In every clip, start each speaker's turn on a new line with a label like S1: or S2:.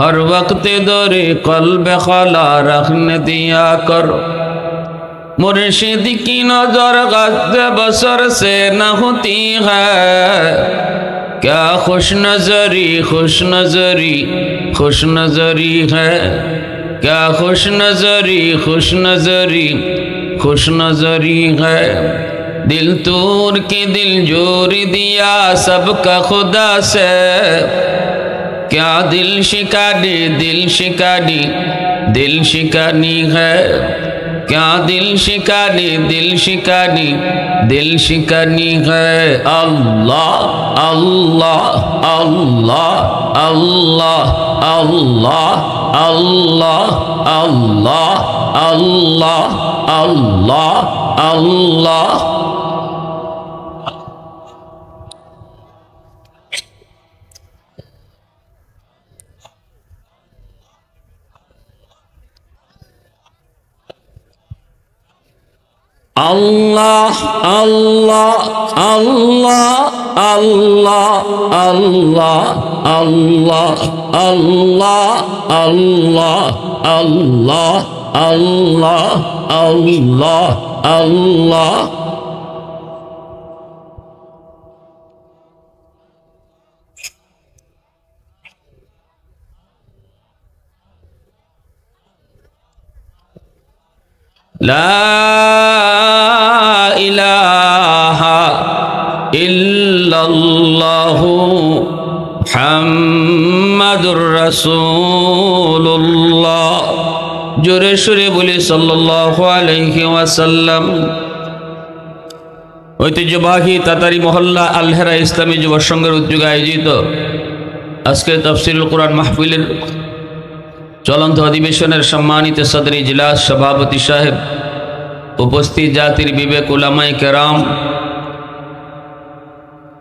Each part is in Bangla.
S1: हर वक्त दौरे कल्ब खला रखने दिया कर। मुर्शिद की नजर गज़ बसर से न होती है, क्या खुश नजरी खुश नजरी खुश नजरी है, क्या खुश नजरी खुश नजरी खुश नजरी है। दिल तोड़ के दिल जोड़ दिया सबका खुदा से, क्या दिल शिकानी दिल शिकानी दिल शिकानी है, क्या दिल शिकानी दिल शिकानी दिल शिकानी है। अल्लाह अल्लाह अल्लाह अल्लाह अल्लाह अल्लाह अल्लाह अल्लाह अल्लाह अल्लाह। अल्लाह अल्लाह अल्लाह अल्लाह अल्लाह अल्लाह अल्लाह अल्लाह अल्लाह अल्लाह अल्लाह अल्लाह। ला इलाहा इल्लल्लाहु मुहम्मदुर रसूलुल्लाह। जोरे सुरे बोले सल्लल्लाहु अलैहि वसल्लम। ঐতিহ্যবাহী তাতারি মহল্লা আলহেরা ইসলামী যুব সংঘের উদ্যোগে আয়োজিত আজকে তাফসীরুল কুরআন মাহফিলের চলন্ত অধিবেশনের সম্মানিত সদর ইজলাস সভাপতি সাহেব, উপস্থিত জাতির বিবেক উলামায়ে কেরাম,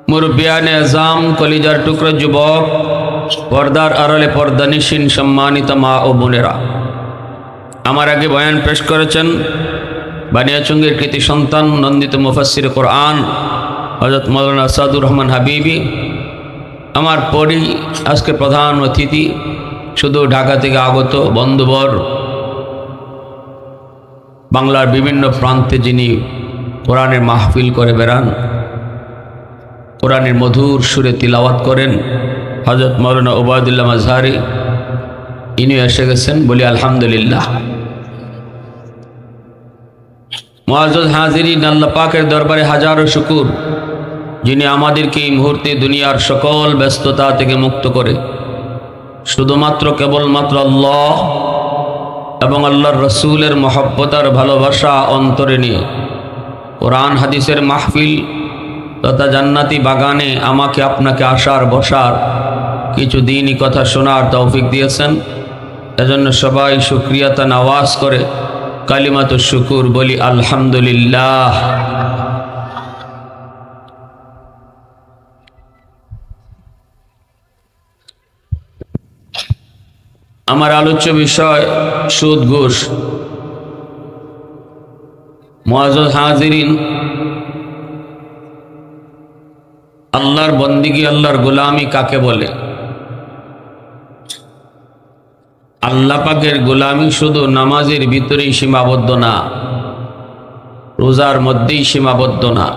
S1: মুরব্বিয়ানে আযাম, কলিজার টুকরো যুবক, পর্দার আড়ালে পর্দানিশীন সম্মানিত মা ও বোনেরা, আমার আগে বয়ান পেশ করেছেন বানিয়াচঙ্গের কৃতি সন্তান নন্দিত মুফাসসির কোরআন হযরত মাওলানা সাদুর রহমান হাবিবি। আমার পরই আজকে প্রধান অতিথি শুধু ঢাকা থেকে আগত বন্ধুবর, বাংলার বিভিন্ন প্রান্তে যিনি কোরআনের মাহফিল করে বেড়ান, কোরআনের মধুর সুরে তিলাওয়াত করেন, হযরত মাওলানা ওবায়দুল্লাহ মাজহারি, ইনি এসে গেছেন। বলি আলহামদুলিল্লাহ। মুআজ্জাজ হাজিরিন, আল্লাহ পাকের দরবারে হাজারো শুকর, যিনি আমাদেরকে এই মুহূর্তে দুনিয়ার সকল ব্যস্ততা থেকে মুক্ত করে শুধুমাত্র কেবলমাত্র আল্লাহ এবং আল্লাহর রসুলের মহব্বত আর ভালোবাসা অন্তরে নিয়ে কোরআন হাদিসের মাহফিল তথা জান্নাতি বাগানে আমাকে আপনাকে আসার বসার কিছু দিনই কথা শোনার তৌফিক দিয়েছেন। এজন্য সবাই শুকরিয়াতান আওয়াজ করে কালিমাতুশ শুকুর বলি আলহামদুলিল্লাহ। আমার আলোচ্য বিষয় সুদ ঘুষ। মুআজ্জাজ হাজিরিন, আল্লাহর বন্দিগি, আল্লাহর গোলামি কাকে বলে? আল্লাহ পাকের গোলামি শুধু নামাজের ভিতরেই সীমাবদ্ধ না, রোজার মধ্যেই সীমাবদ্ধ না,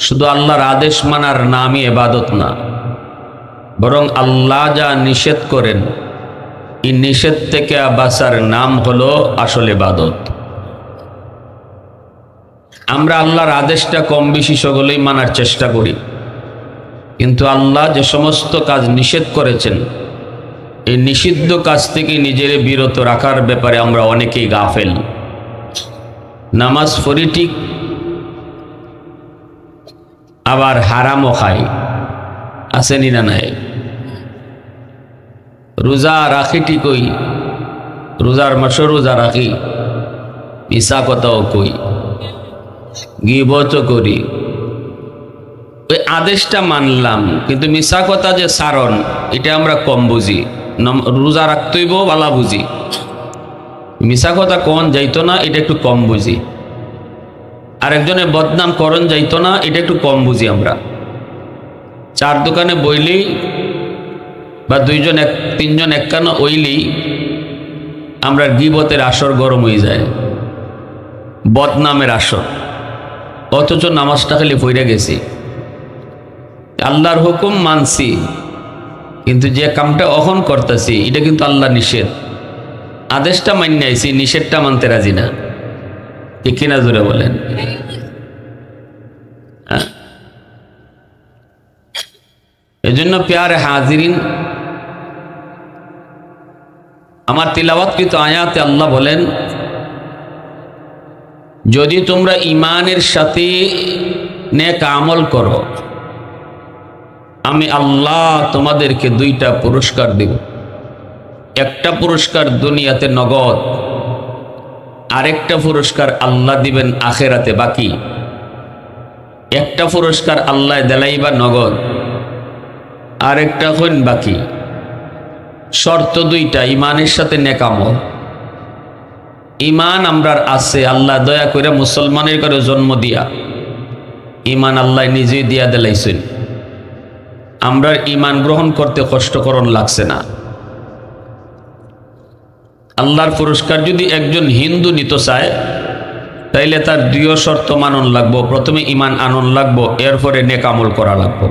S1: শুধু আল্লাহর আদেশ মানার নামই ইবাদত না, বরং আল্লাহ যা নিষেধ করেন এই নিষেধ থেকে বাঁচার নাম হলো আসল ইবাদত। আমরা আল্লাহর আদেশটা কম বেশি সকলেই মানার চেষ্টা করি, কিন্তু আল্লাহ যে সমস্ত কাজ নিষেধ করেছেন এই নিষিদ্ধ কাজ থেকে নিজেরে বিরত রাখার ব্যাপারে আমরা অনেকেই গাফেল। নামাজ পড়ি ঠিক, আবার হারামও খাই, আসেনি না নাই? রোজা রাখি ঠিকই, রোজার মাসে রোজা রাখি, মিশা কথাও কই, গীবতও করি। ওই আদেশটা মানলাম, কিন্তু মিশা কথা যে সারণ এটা আমরা কম বুঝি। রোজা রাখতেইব বালা বুঝি, মিশা কথা কোন যাইতো না এটা একটু কম বুঝি। আরেকজনের বদনাম করণ যাইতো না এটা একটু কম বুঝি। আমরা চার দোকানে বইলেই বা দুইজন তিনজন একখানা ওইলি আমরা গীবতের আসর গরম হয়ে যায়, বদনামের আসর, অথচ নামাজটা খালি পড়ে গেছি। আল্লাহর হুকুম মানছি, কিন্তু যে কামটা অহন করতেছি এটা কিন্তু আল্লাহ নিষেধ। আদেশটা মান্য আইছি, নিষেধটা মানতে রাজি না। ঠিক কিনা জোরে বলেন? এজন্য প্যারে হাজিরিন, আমার তিলাওয়াতকৃত আয়াতে আল্লাহ বলেন, যদি তোমরা ঈমানের সাথে নেক আমল করো, আমি আল্লাহ তোমাদেরকে দুইটা পুরস্কার দেব। একটা পুরস্কার দুনিয়াতে নগদ, আরেকটা পুরস্কার আল্লাহ দিবেন আখেরাতে বাকি। একটা পুরস্কার আল্লাহ দেলাইবা নগদ, আরেকটা হইন বাকি। শর্ত দুইটা, ঈমানের সাথে নেক আমল। ঈমান আমরার আছে, আল্লাহ দয়া করে মুসলমানের ঘরে জন্ম দিয়া ঈমান আল্লাহ নিজেই দিয়া দিলাইছেন। আমরার ঈমান গ্রহণ করতে কষ্টকরণ লাগছে না। আল্লাহর পুরস্কার যদি একজন হিন্দু নিতে চায়, তাইলে তার দুই শর্ত মানন লাগবো। প্রথমে ঈমান আনন লাগবো, এরপরে নেক আমল করা লাগবো।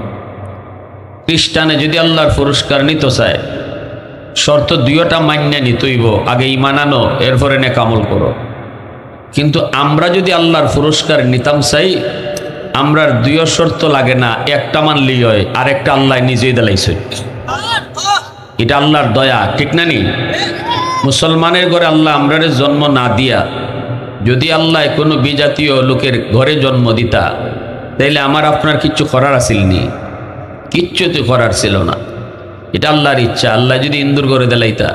S1: খ্রিস্টানে যদি আল্লাহর পুরস্কার নিতে চায়, শর্ত দুইটা মান্য নিতইব, আগে ঈমান আনো, এরপরে নেক আমল করো। কিন্তু আমরা যদি আল্লাহর পুরস্কার নিতাম চাই, আমরার দুই শর্ত লাগে না, একটা মানলেই হয়, আরেকটা আল্লাহ নিজেই দিলাইছে। এটা আল্লাহর দয়া, ঠিক না নি? মুসলমানের ঘরে আল্লাহ আমরারে জন্ম না দিয়া যদি আল্লাহ কোনো বিজাতীয় লোকের ঘরে জন্ম দিতা, তাইলে আমার আপনার কিচ্ছু করার আসিল নি, কিচ্ছু তো করার ছিল না। এটা আল্লাহর ইচ্ছা। আল্লাহ যদি হিন্দুর ঘরে দেলাইতা,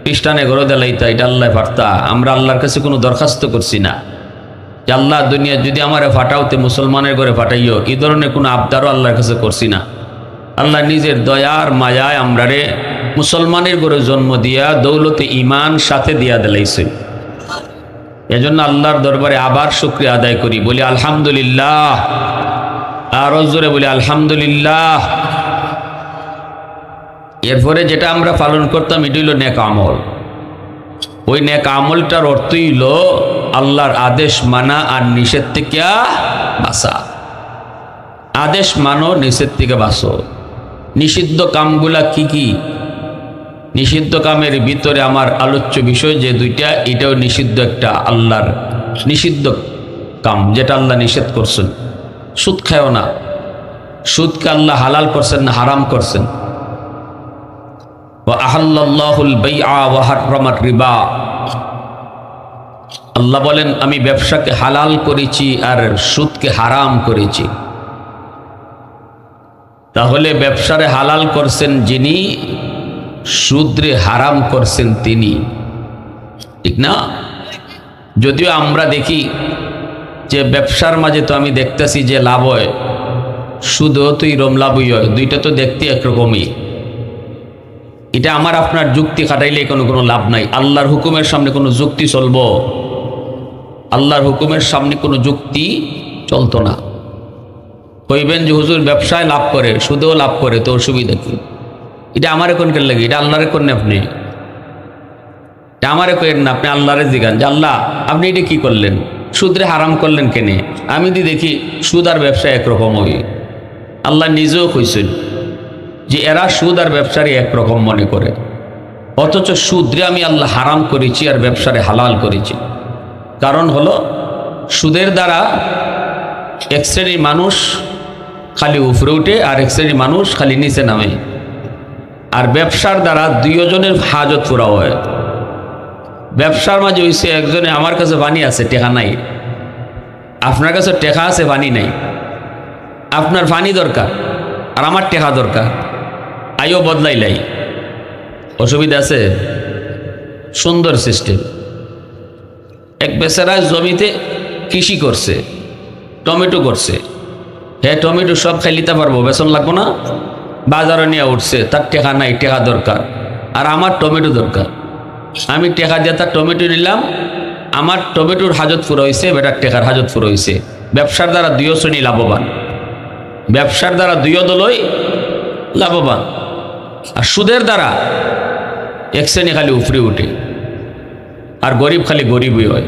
S1: খ্রিস্টানের ঘরে দেলাইতা, এটা আল্লাহ পারতা। আমরা আল্লাহর কাছে কোনো দরখাস্ত করছি না যে আল্লাহ দুনিয়া যদি আমারে ফাটাওতে মুসলমানের ঘরে ফাটাইও, এই ধরনের কোনো আবদারও আল্লাহর কাছে করছি না। আল্লাহ নিজের দয়ার মায়ায় আমরারে মুসলমানের ঘরে জন্ম দিয়া দৌলতে ঈমান সাথে দিয়া দিলাইছে। এজন্য আল্লাহর দরবারে আবার শুকরিয়া আদায় করি, বলি আলহামদুলিল্লাহ। আরো জোরে বলি আলহামদুলিল্লাহ। এরপরে যেটা আমরা পালন করতাম, এটি হইল নেক আমল। ওই নেক আমলটার অর্থই হইল আল্লাহর আদেশ মানা আর নিষেধ থেকে বাঁচা। আদেশ মানো, নিষেধ থেকে বাঁচো। নিষিদ্ধ কামগুলা কি কি? নিষিদ্ধ কামের ভিতরে আমার আলোচ্য বিষয় যে দুইটা, এটাও নিষিদ্ধ একটা আল্লাহর নিষিদ্ধ কাম, যেটা আল্লাহ নিষেধ করছেন। সুদ খায়ও না। সুদকে আল্লাহ হালাল করছেন না হারাম করছেন? আল্লাহ বলেন, আমি ব্যবসাকে হালাল করেছি আর সুদকে হারাম করেছি। তাহলে ব্যবসারে হালাল করছেন যিনি, সুদরে হারাম করছেন তিনি, ঠিক না? যদিও আমরা দেখি যে ব্যবসার মাঝে তো আমি দেখতেছি যে লাভ হয়, সুদও তো এরকম লাভই হয়, দুইটা তো দেখতে একরকমই। এটা আমার আপনার যুক্তি খাটাইলে কোনো লাভ নাই। আল্লাহর হুকুমের সামনে কোনো যুক্তি চলবো? আল্লাহর হুকুমের সামনে কোনো যুক্তি চলতো না। কইবেন যে হুজুর ব্যবসায় লাভ করে, সুদেও লাভ করে, তো অসুবিধা কি? এটা আমারে কোন কেন লাগে? এটা আল্লাহরে করেন আপনি, এটা আমারে করেন না। আপনি আল্লাহরে জিগান যে আল্লাহ আপনি এটা কি করলেন, সুদরে হারাম করলেন কেনে? আমি দি দেখি সুদ আর ব্যবসা একরকম হই। আল্লাহ নিজেও কইছেন যে এরা সুদ আর ব্যবসারই একরকম মনে করে, অথচ সুদরে আমি আল্লাহ হারাম করেছি আর ব্যবসারে হালাল করেছি। কারণ হলো সুদের দ্বারা এক শ্রেণীর মানুষ খালি উপরে উঠে আর এক শ্রেণীর মানুষ খালি নিচে নামে। আর ব্যবসার দ্বারা দুইজনের হাজত পুরা হয়। ব্যবসার মাঝে হইছে একজনে আমার কাছে বাণী আছে, টেকা নাই। আপনার কাছে টেকা আছে, বাণী নাই। আপনার বাণী দরকার আর আমার টেকা দরকার, আইও বদলাইলাই। অসুবিধা আছে? সুন্দর সিস্টেম। এক বেচারা জমিতে কৃষি করছে, টমেটো করছে। হ্যাঁ, টমেটো সব খাই নিতে পারবো, বেতন লাগবো না। বাজারে নিয়ে উঠছে, তার টেকা নাই, টেকা দরকার। আর আমার টমেটো দরকার। আমি টেকা দিয়ে তার টমেটো নিলাম, আমার টমেটোর হাজত পুরো হয়েছে, বেটার টেকার হাজত পুরো হয়েছে। ব্যবসার দ্বারা দুই শ্রেণী লাভবান, ব্যবসার দ্বারা দুই দলই লাভবান। আর সুদের দ্বারা এক শ্রেণী খালি উপরে উঠে আর গরিব খালি গরিবই হয়।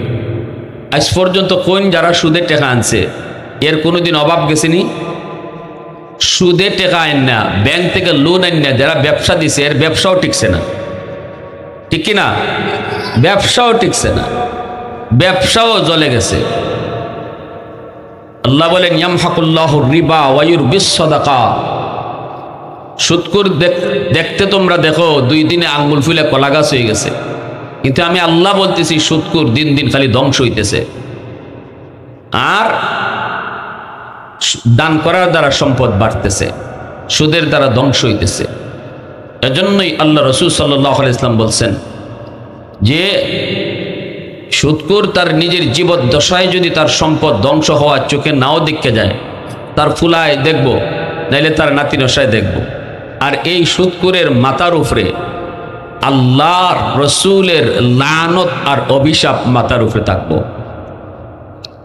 S1: আজ পর্যন্ত কোন যারা সুদের টাকা আনছে এর কোনোদিন অভাব গেছেনি? সুদের টাকা আইন না, ব্যাংক থেকে লোন আইন না, যারা ব্যবসা দিছে এর ব্যবসাও টিকছে না, ঠিক কিনা? ব্যবসাও টিকছে না, ব্যবসাও জ্বলে গেছে। আল্লাহ বলেন ইয়ামহাকুল্লাহুর রিবা ওয়া ইউরবিস সাদাকা। সুদখোর দেখতে তোমরা দেখো 2 দিনে আঙ্গুল ফুলে কলা গাছ হয়ে গেছে, কিন্তু আমি আল্লাহ বলতেছি সুদখোর দিন দিন খালি ধ্বংস হইতেছে। আর দান করার দ্বারা সম্পদ বাড়তেছে, সুদের দ্বারা ধ্বংস হইতেছে। এজন্যই আল্লাহ রাসূল সাল্লাল্লাহু আলাইহি ওয়াসাল্লাম বলছেন যে সুদখোর তার নিজের জীবদ্দশায় যদি তার সম্পদ ধ্বংস হওয়ার চোখে নাও দেখতে যায়, তার ফুলায় দেখব, নাইলে তার নাতি নশায় দেখব। আর এই সুদখোরের মাথার উপরে আল্লাহর রসুলের লানত আর অভিশাপ মাথার উপরে থাকবো।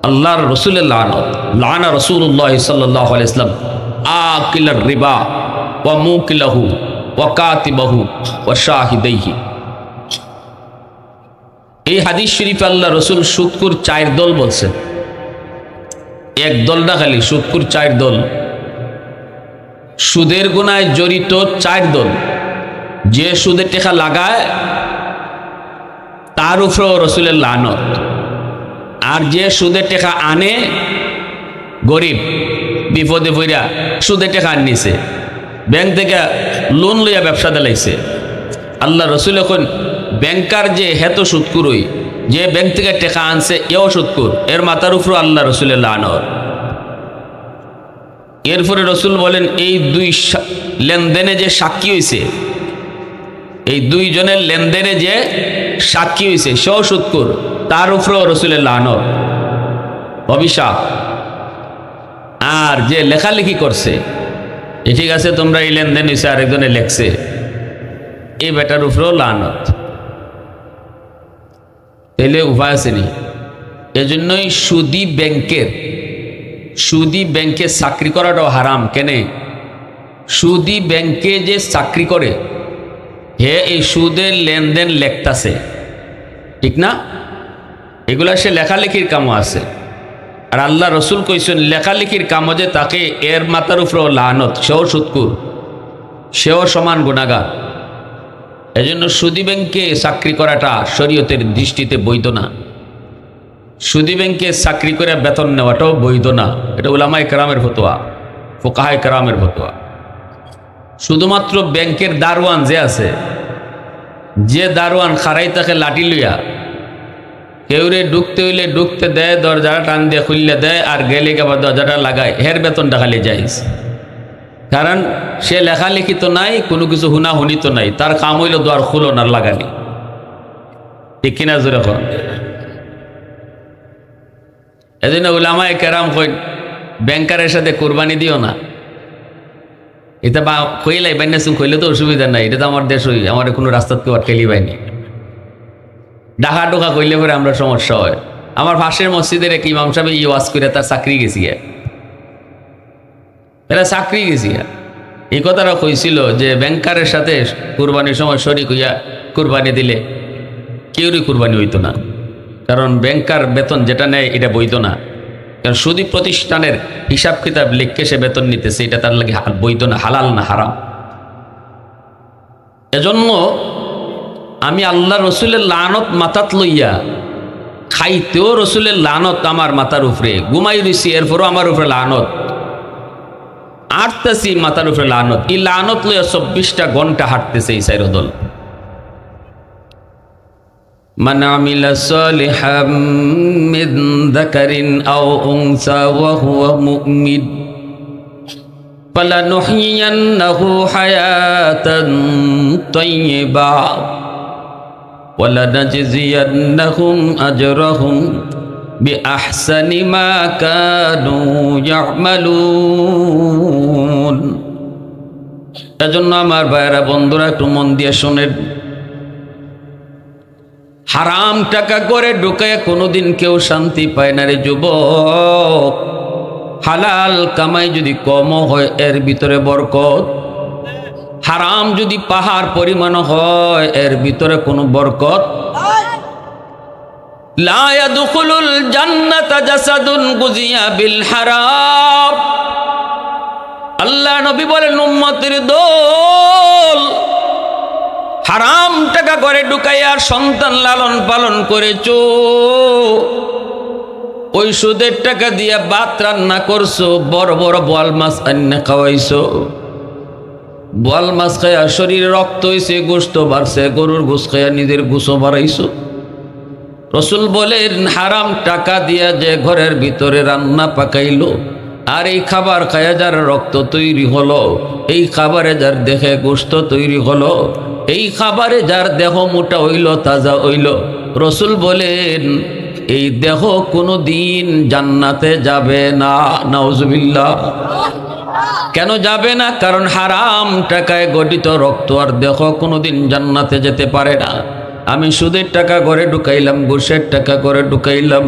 S1: আল্লাহর রসুলের লানত, লানা রাসূলুল্লাহ সাল্লাল্লাহু আলাইহি ওয়াসাল্লাম আকিলার রিবা ওয়া মুকিলাহু ওয়া কাতিবাহু ওয়া শাহিদাইহি। এই হাদিস শরীফে আল্লাহ রসুল সুদখোর 4 দল বলছে। এক দল না খালি, সুদখোর 4 দল, সুদের গুনায় জড়িত 4 দল। যে সুদের টাকা লাগায় তার উপরেও রসুলের লানত, আর যে সুদের টাকা আনে, গরিব বিপদে পড়া সুদের টাকা আনিছে, ব্যাংক থেকে লোন লইয়া ব্যবসা দিলাইছে, আল্লাহ রসুল এখন ব্যাংকার যে হেত সুদখোর, যে ব্যাংক থেকে টাকা আনছে এও সুদখোর, এর মাথার উপর আল্লাহ রসুলের লানত। এরপরে রসুল বলেন এই 2 লেনদেনে যে সাক্ষী হয়েছে, এই 2 জনের লেনদেনে যে সাক্ষী হয়েছে সেও সুদখোর, তার উপরেও রসুলের লানত, অভিশাপ। আর যে লেখালেখি করছে, ঠিক আছে তোমরা এই লেনদেন হয়েছে, আরেকজনে লেখছে, এই বেটার উপরেও লানত। তাইলে উপায় আসেনি। এজন্যই সুদি ব্যাংকে চাকরি করাটাও হারাম। কেনে? সুদি ব্যাংকে যে চাকরি করে হে এই সুদের লেনদেন লেখতাছে, ঠিক না? এগুলা সে লেখালেখির কামও আছে। আর আল্লাহ রসুল কইছেন লেখালেখির কামও যে তাকে, এর মাথার উপরেও লানত, সেও সুদখোর, সেও সমান গুনাহগার। এজন্য সুদি ব্যাংকে চাকরি করাটা শরীয়তের দৃষ্টিতে বৈধ না। সুদি ব্যাংকে চাকরি করে বেতন নেওয়াটাও বৈধ না। এটা উলামায়ে কেরামের ফতোয়া, ফুকাহায়ে কেরামের ফতোয়া। শুধুমাত্র ব্যাংকের দারোয়ান যে আছে, যে দারোয়ান খারাই তাকে লাঠি লইয়া কেউরে ঢুকতে হইলে ঢুকতে দেয়, দরজাটা টান দিয়ে খুললে দেয়, আর গেলে আবার দরজাটা লাগায়, হের বেতনটা খালি যাইস। কারণ সে লেখালেখি তো নাই, কোনো কিছু হুনাহুনি তো নাই, তার কাম হইল দ্বার খুলন আর লাগানি, ঠিক কিনা জোরে কন? এজন্য উলামায়ে কেরাম কই ব্যাংকারের সাথে কোরবানি দিও না। এটা বা কইলাই বাইনাসুম কইলে তো অসুবিধা নাই, এটা তো আমার দেশ, হই আমার কোনো রাস্তা কেউ আটকেলি বাইনি। ডাকা ডোকা কইলে পরে আমরা সমস্যা হয়। আমার পাশের মসজিদের এক ইমাম সাহেব ওয়াজ করে তার চাকরি গেছি, এরা চাকরি গেছি। এই কথাটা কইছিল যে ব্যাংকারের সাথে কুরবানির সময় শরীক হইয়া কুরবানি দিলে কেউরই কুরবানি হইতো না, কারণ ব্যাংকার বেতন যেটা নেয় এটা বৈধ না। কারণ সুদী প্রতিষ্ঠানের হিসাব কিতাব লিখকে সে বেতন নিতেছে, এটা তার লাগে বৈধ না, হালাল না, হারাম। এজন্য আমি আল্লাহ রসুলের লানত মাথাত লইয়া খাইতেও রসুলের লানত আমার মাথার উপরে, ঘুমাই রইছি এরপরও আমার উপরে লানত, আটতেছি মাথার উপরে লানত। এই লানত লইয়া 24টা ঘন্টা হাঁটতেছে এই সাইর দল। মান আমিলা সালিহাম মিন যাকারিন আও উনসা ওয়া হুয়া মুমিন ফালানুহইয়ান্নাহু হায়াতান তাইয়্যিবা ওয়ালানাজজিয়ান্নাহুম আজরাহুম বিআহসানি মা কানু ইয়ামালুন। এজন্য আমার ভাইয়েরা, বন্ধুরা, একটু মন দিয়ে শোনেন। হারাম টাকা করে ঢুকায় কোনোদিন কেউ শান্তি পায় না রে যুবক। হালাল কামাই যদি কমও হয় এর ভিতরে বরকত, হারাম যদি পাহাড় পরিমাণ হয় এর ভিতরে কোনো বরকত লা ইয়াদখুলুল জান্নাতা জাসাদুন গুজিয়া বিল হারাম। আল্লাহ নবী বলেন উম্মতের দল হারাম টাকা করে ঢুকাইয়া সন্তান লালন পালন করেছো, ওই সুদের টাকা দিয়া ভাত রান্না করছো, বড় বড় বোয়াল মাছ আন্না খাওয়াইছো, বোয়াল মাছ খাইয়া শরীরে রক্ত হয়েছে, গোস্ত বাড়ছে, গরুর গোস খাইয়া নিজের গোসও বাড়াইছো। রসুল বলেন হারাম টাকা দিয়া যে ঘরের ভিতরে রান্না পাকাইলো আর এই খাবার খাইয়া যার রক্ত তৈরি হলো, এই খাবারে যার দেহে গোস্ত তৈরি হলো, এই খাবারে যার দেহ মোটা হইল, তাজা হইল, রসুল বলেন এই দেহ কোনো দিন জান্নাতে যাবে না। নাউজুবিল্লাহ। কেন যাবে না? কারণ হারাম টাকায় গঠিত রক্ত আর দেহ কোনোদিন জান্নাতে যেতে পারে না। আমি সুদের টাকা করে ঢুকাইলাম, ঘুষের টাকা করে ঢুকাইলাম,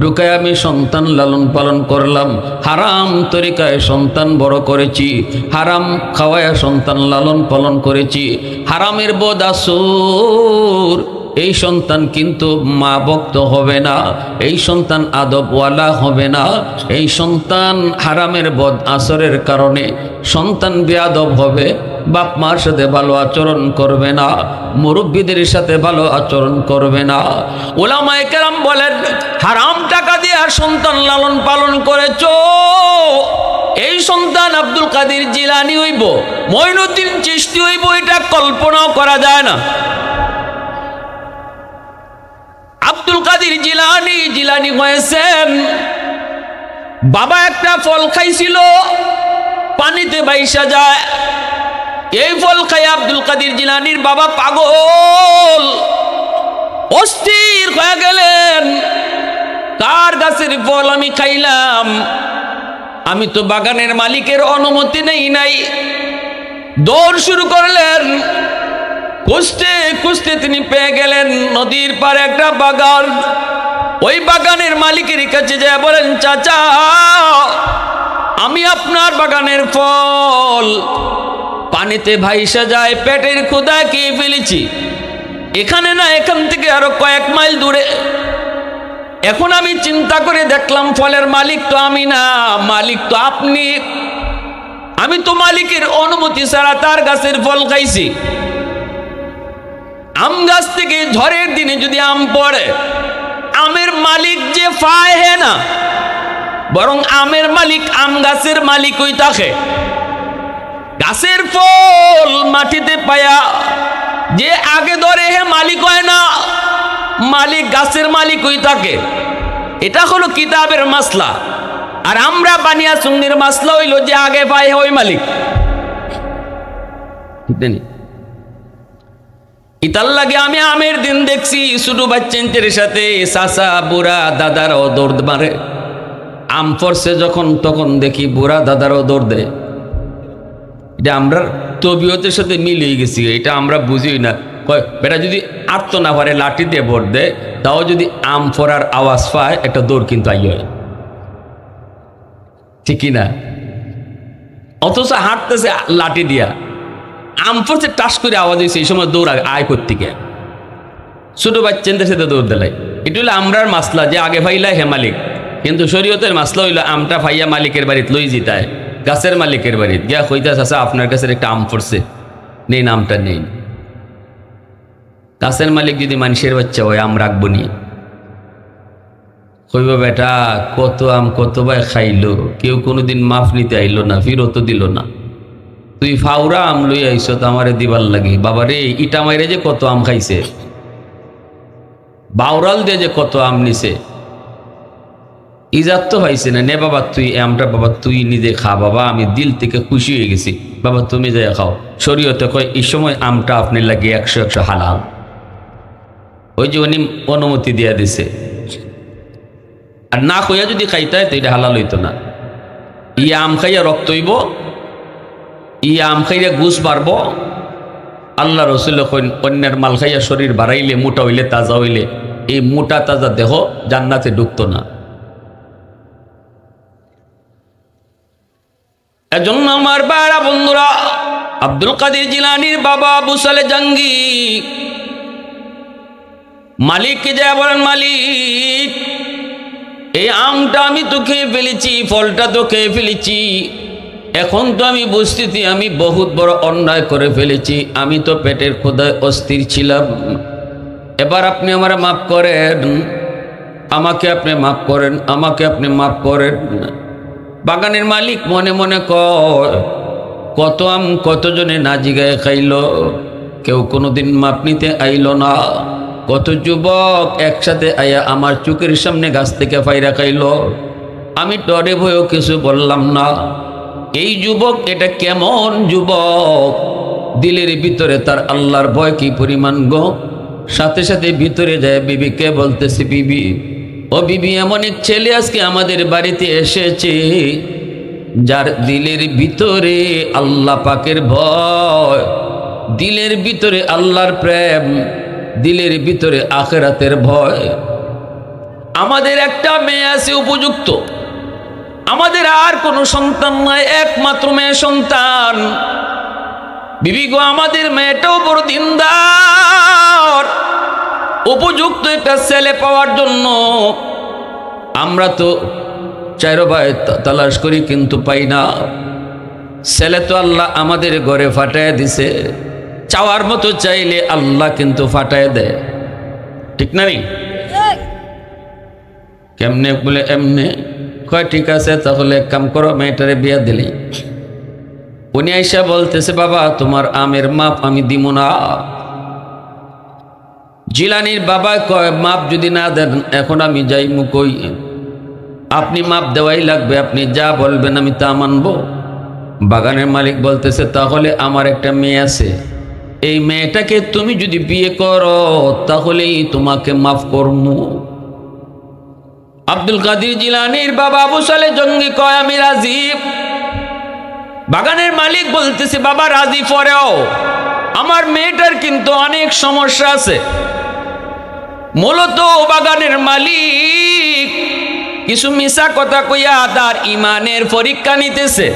S1: ঢুকাই আমি সন্তান লালন পালন করলাম, হারাম তরিকায় সন্তান বড় করেছি, হারাম খাওয়ায় সন্তান লালন পালন করেছি, হারামের বদ আসুর, এই সন্তান কিন্তু মা ভক্ত হবে না, এই সন্তান আদবওয়ালা হবে না, এই সন্তান হারামের বদ আসরের কারণে সন্তান বেয়াদব হবে, বাপ মার সাথে ভালো আচরণ করবে না, মুরব্বীদের সাথে ভালো আচরণ করবে না। উলামায়ে কেরাম বলেন হারাম টাকা দিয়ে আর সন্তান লালন পালন করেছো, এই সন্তান আব্দুল কাদের জিলানী হইব, মঈনুদ্দিন চিশতি হইব, এটা কল্পনাও করা যায় না। আব্দুল কাদের জিলানী হয়েছেন, বাবা একটা ফল খাইছিল, পানিতে ভাইসা যায়, এই ফল খাই আব্দুল কাদের জিলানীর বাবা পাগল, অস্থির হয়ে গেলেন, কার গাছের ফল আমি খাইলাম, আমি তো বাগানের মালিকের অনুমতি নেই নাই। দৌড় শুরু করলেন, খুঁজতে খুঁজতে তিনি পেয়ে গেলেন নদীর পাড়ে একটা বাগান। ওই বাগানের মালিকের কাছে যায় বলেন, চাচা আমি আপনার বাগানের ফল পানিতে ভাইসা যায়, পেটের ক্ষুধা খেয়ে ফেলেছি, এখানে না এখান থেকে আরো কয়েক মাইল দূরে। এখন আমি চিন্তা করে দেখলাম ফলের মালিক তো আমি না, মালিক তো আপনি, আমি তো মালিকের অনুমতি ছাড়া তার গাছের ফল খাইছি। আম গাছ থেকে ঝড়ের দিনে যদি আম পড়ে, আমের মালিক যে পায় হে না, বরং আমের মালিক আম গাছের মালিক হই থাকে। গাছের ফল মাটিতে পায়া যে আগে ধরে হে মালিক হয় না, মালিক গাছের মালিক হই থাকে। এটা হলো কিতাবের মাসলা। আর আমরা বানিয়া সুন্নির মাসলা হইল যে আগে পায় ওই মালিক। ঠিক নেই? ইতার লাগে আমি আমের দিন দেখছি ছোট বাচ্চাদের সাথে চাচা বুড়া দাদারাও দৌড় মারে। আম পড়ছে যখন তখন দেখি বুড়া দাদারাও দৌড় দেয়। এটা আমরা তবিয়তের সাথে মিলিয়ে গেছি, এটা আমরা বুঝি না। বেটা যদি আটতো না পারে লাঠি দিয়ে ভোট দেয়, তাও যদি আম পড়ার আওয়াজ পায় একটা দৌড় কিন্তু আই হয়, ঠিকই না? অথচ হাঁটতেছে লাঠি দিয়া, আম পড়ছে টাস করে আওয়াজ হয়েছে, এই সময় দৌড় আয় করতে গিয়ে ছোট বাচ্চাদের সাথে দৌড় দেয়। এটা হলো আমরার মাসলা যে আগে ভাইলা হে মালিক। কিন্তু শরীয়তের মাসলা হইলো আমটা ভাইয়া মালিকের বাড়িতে লই জিতায়, গাছের মালিকের বাড়িতে গিয়া কইতাছে আচ্ছা আপনার কাছের একটা আম পড়ছে, নেই নামটা নেই। গাছের মালিক যদি মানুষের বাচ্চা হয় আম রাখবো নি? কইব বেটা কত আম কত ভাই খাইলো, কেউ কোনোদিন মাফ নিতে আইলো না, ফিরত দিল না, তুই ফাউরা আম লই আইস তো আমারে দিবার লাগে। বাবারে ইটা মাইরে যে কত আম খাইছে, বাউরাল দিয়ে যে কত আম নিছে, ইজাত তো পাইছে না। নে বাবা তুই আমটা বাবা তুই নিজে খা বাবা, আমি দিল থেকে খুশি হয়ে গেছি, বাবা তুমি যাই খাও। শরীয়তে কয় এই সময় আমটা আপনি লাগে 100 হালাল। ওই যে উনি অনুমতি দিয়া দিছে, আর না কইয়া যদি খাইতে তো এটা হালাল হইতো না। ই আম খাইয়া রক্ত হইব, ই আম খাইয়া গুছ বাড়ব। আল্লাহ রসুল অন্যের মাল খাইয়া শরীর বাড়াইলে, মোটা হইলে, তাজা হইলে, এই মোটা তাজা দেহ জান্নাতে ঢুকতো না। এজন্য আমার বাড়া বন্ধুরা, আব্দুল কাদের জিলানীর বাবা আবু সালে জঙ্গি মালিককে যা বলেন, মালিক এই আমটা আমি তো খেয়ে ফেলেছি, ফলটা তো খেয়ে ফেলেছি, এখন তো আমি বুঝতেছি আমি বহুত বড় অন্যায় করে ফেলেছি, আমি তো পেটের ক্ষুধায় অস্থির ছিলাম, এবার আপনি আমার মাফ করেন, আমাকে আপনি মাফ করেন, আমাকে আপনি মাফ করেন। বাগানের মালিক মনে মনে কয়, কত আম কতজনে না জিগায় খাইল, কেউ কোনোদিন মাপ নিতে আইল না, কত যুবক একসাথে আয়া আমার চোখের সামনে গাছ থেকে ফাইরা খাইল, আমি ডরে ভয়েও কিছু বললাম না। এই যুবক এটা কেমন যুবক, দিলের ভিতরে তার আল্লাহর ভয় কি পরিমাণ গো। সাথে সাথে ভিতরে যায় বিবিকে বলতেছে, বিবি ও বিবি, এমন এক ছেলে আজকে আমাদের বাড়িতে এসেছে যার দিলের ভিতরে আল্লাহ পাকের ভয়, দিলের ভিতরে আল্লাহর প্রেম, দিলের ভিতরে আখিরাতের ভয়। আমাদের একটা মেয়ে আছে উপযুক্ত, আমাদের আর কোনো সন্তান নয়, একমাত্র মেয়ে সন্তান। বিবি গো, আমাদের মেয়েটাও বড় দিনদার, উপযুক্ত একটা ছেলে পাওয়ার জন্য আমরা তো চাইরো ভাই তালাশ করি কিন্তু পাই না। ছেলে তো আল্লাহ আমাদের ঘরে ফাটায় দিছে, চাওয়ার মতো চাইলে আল্লাহ কিন্তু ফাটায় দেয়, ঠিক না? কেমনে বলে এমনে কয়, ঠিক আছে তাহলে কাম করো, মেয়েটারে বিয়া দিলি। উনি আইসা বলতেছে, বাবা তোমার আমের মাপ আমি দিব না। জিলানির বাবা কয়, মাপ যদি না দেন এখন আমি যাইমু কই? আপনি মাপ দেওয়াই লাগবে, আপনি যা বলবেন আমি তা মানব। বাগানের মালিক বলতেছে, তাহলে আমার একটা মেয়ে আছে, এই মেয়েটাকে তুমি যদি বিয়ে করো তাহলেই তোমাকে মাফ করবো। আব্দুল কাদের জিলানীর বাবা আবু সালে জঙ্গি কয়, আমি রাজি। বাগানের মালিক বলতেছে, বাবা রাজি পরেও আমার মেয়েটার কিন্তু অনেক সমস্যা আছে। মূলত বাগানের মালিক কিছু মিশা কথা কইয়া তার ইমানের পরীক্ষা নিতেছে,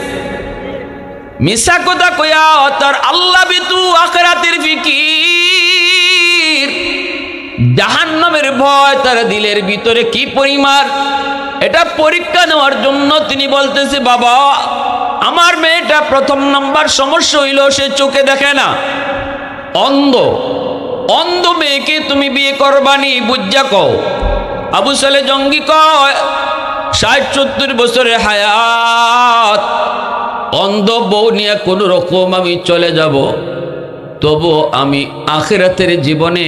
S1: মিশা কথা কইয়া তার আল্লাহ বিতু আখিরাতের ফিকির, জাহান্নামের ভয় তার দিলের ভিতরে কি পরিমাণ, এটা পরীক্ষা নেওয়ার জন্য তিনি বলতেছে, বাবা আমার মেয়েটা প্রথম নাম্বার সমস্যা হইল সে চোখে দেখে না, অন্ধ, অন্ধ মেয়েকে তুমি বিয়ে করবানি বুঝা কও। আবু সালে জঙ্গি কয়, ৬০-৭০ বছরের হায়াত, অন্ধ বউ নিয়ে কোনো রকম আমি চলে যাব, তবু আমি আখিরাতের জীবনে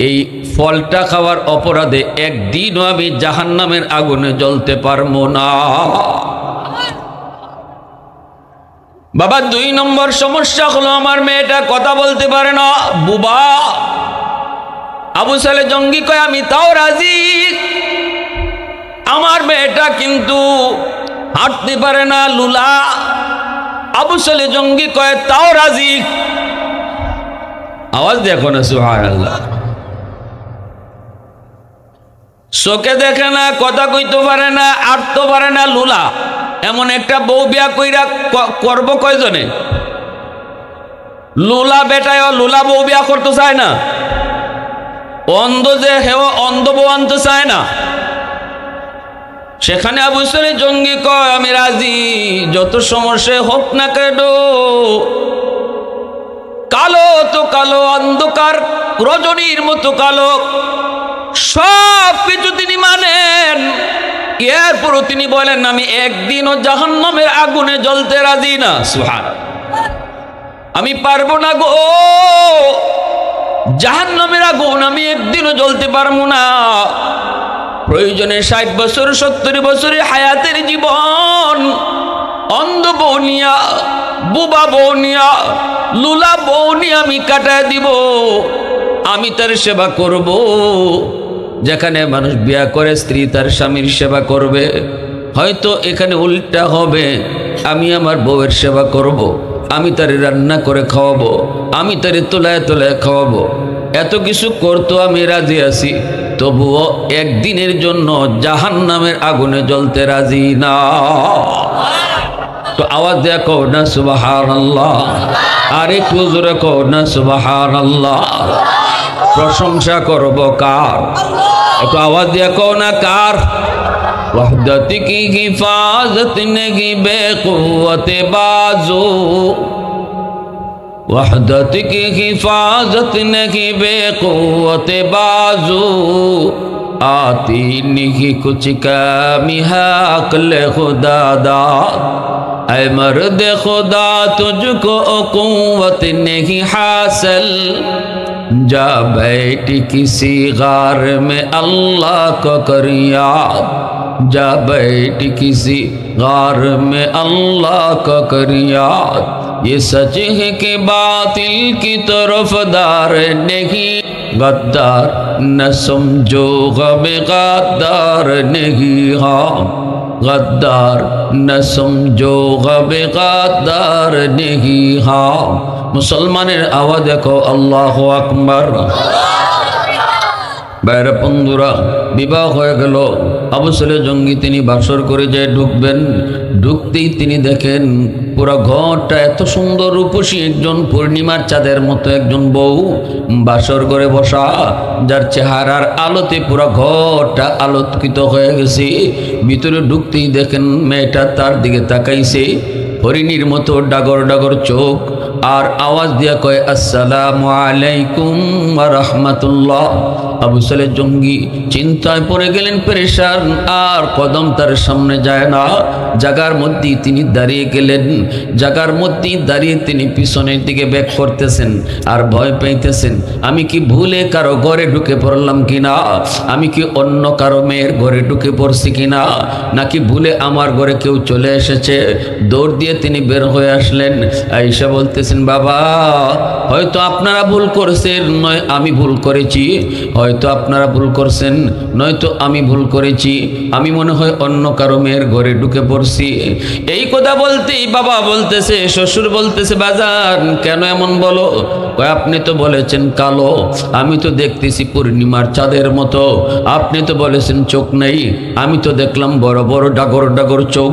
S1: এই ফলটা খাওয়ার অপরাধে একদিনও আমি জাহান্নামের আগুনে জ্বলতে পারবো না। বাবা ২ নম্বর সমস্যা হলো আমার মেয়েটা কথা বলতে পারে না, বুবা। আবু সালে জঙ্গি কয়, আমি তাও রাজি, আমার মেয়েটা কিন্তু হাঁটতে পারে না, লুলা। আবু সালে জঙ্গি কয়, তাও রাজি। আওয়াজ দেখো না, সুবহানাল্লাহ। চোখে দেখে না, কথা কইতে পারে না, আটতে পারে না, লুলা, এমন একটা বউ বিয়া কইরা করবো কয়জনে? লুলা বেটায় লুলা বউ বিয়া করতে চায় না, অন্ধ যে হেও অন্ধ বউ আনতে চায় না। সেখানে আবু সালে জঙ্গি কয়, আমি রাজি, যত সমস্যা হোক না কেন, কালো তো কালো, অন্ধকার রজনীর মতো কালো, সব কিছু তিনি মানেন। এরপরও তিনি বলেন, আমি একদিনও জাহান্নামের আগুনে জ্বলতে রাজি না। সুবহানাল্লাহ, আমি পারবো না গো, জাহান্নামের আগুন আমি একদিনও জ্বলতে পারবো না। প্রয়োজনে ৬০ বছর ৭০ বছরের হায়াতের জীবন অন্ধ বউ নিয়া, বুবা বউ নিয়া, লুলা বউ নিয়ে আমি কাটায় দিব, আমি তার সেবা করব। যেখানে মানুষ বিয়া করে স্ত্রী তার স্বামীর সেবা করবে, হয়তো এখানে উল্টা হবে, আমি আমার বউয়ের সেবা করব, আমি তারে রান্না করে খাওয়াবো, আমি তারে তোলায় তোলায় খাওয়াবো, এত কিছু করতো আমি রাজি আছি, তবুও একদিনের জন্য জাহান্নামের আগুনে জ্বলতে রাজি না। তো আওয়াজ দেয়া কও না সুবহানাল্লাহ, আর একটু জোরে কও না সুবহানাল্লাহ। প্রশংসা করব কার? একটু আওয়াজ দেয়া কও না কার? वहदत की हिफाजत नहीं बेक़ुव्वत बाजू, वहदत की हिफाजत नहीं बेक़ुव्वत बाजू, आती नहीं कुछ कमी है अक़्ल खुदा दाद, ऐ मर्द खुदा तुझको क़ुव्वत नहीं हासिल, जा बैठी किसी गार में अल्लाह को कर याद, जा बैठ किसी गार में अल्लाह का कर याद, ये सच है कि बातिल की तरफदार नहीं, गद्दार न समझो गम गद्दार नहीं, हाँ गद्दार न समझो गम गद्दार नहीं, हाँ। मुसलमानेर आवाज देखो अल्लाहु আকবার। বাইরে বন্ধুরা, বিবাহ হয়ে গেল, আবু সালেহ জঙ্গি তিনি বাসর করে যায় ঢুকবেন, ঢুকতেই তিনি দেখেন পুরো ঘরটা এত সুন্দর রূপসী একজন পূর্ণিমার চাঁদের মতো একজন বউ বাসর করে বসা, যার চেহারার আলোতে পুরো ঘরটা আলোকিত হয়ে গেছে। ভিতরে ঢুকতেই দেখেন মেয়েটা তার দিকে তাকাইছে, হরিণীর মতো ডাগর ডাগর চোখ, আর আওয়াজ দিয়া কয় আসসালামু আলাইকুম ওয়া রাহমাতুল্লাহ। আবু সালেহ জঙ্গি চিন্তায় পড়ে গেলেন, পেরেশান, আর কদম তার সামনে যায় না। জায়গার মধ্যেই তিনি দাঁড়িয়ে গেলেন, জায়গার মধ্যেই দাঁড়িয়ে তিনি পিছনের দিকে ব্যাক করতেছেন আর ভয় পাইতেছেন, আমি কি ভুলে কারো ঘরে ঢুকে পড়লাম কিনা, আমি কি অন্য কারো মেয়ের ঘরে ঢুকে পড়ছি কিনা, নাকি ভুলে আমার ঘরে কেউ চলে এসেছে। দৌড় দিয়ে তিনি বের হয়ে আসলেন, আয়েশা বলতেছেন, বাবা হয়তো আপনারা ভুল করেছেন, নয় আমি ভুল করেছি, হয়তো আপনারা ভুল করছেন, নয়তো আমি ভুল করেছি, আমি মনে হয় অন্য কারো মেয়ের ঘরে ঢুকে পড়ছি। এই কথা বলতেই বাবা বলতেছে, শ্বশুর বলতেছে, বাজান কেন এমন বলো? আপনি তো বলেছেন কালো, আমি তো দেখতেছি পূর্ণিমার চাঁদের মতো, আপনি তো বলেছেন চোখ নেই, আমি তো দেখলাম বড় বড় ডাগর ডাগর চোখ,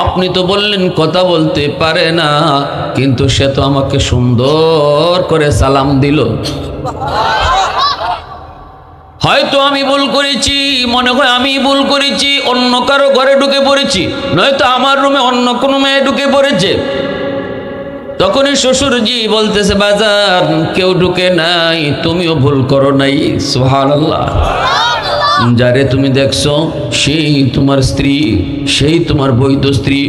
S1: আপনি তো বললেন কথা বলতে পারে না, কিন্তু সে তো আমাকে সুন্দর করে সালাম দিল। হয়তো আমি ভুল করেছি, মনে হয় আমি ভুল করেছি, অন্য কারো ঘরে ঢুকে পড়েছি, নয়তো আমার রুমে অন্য কোনো মেয়ে ঢুকে পড়েছে। তখনই শ্বশুরজি বলতেছে, বাজার কেউ ঢুকে নাই, তুমিও ভুল করো নাই। সুবহানাল্লাহ। যারে তুমি দেখছো সেই তোমার স্ত্রী, সেই তোমার বৈধ স্ত্রী,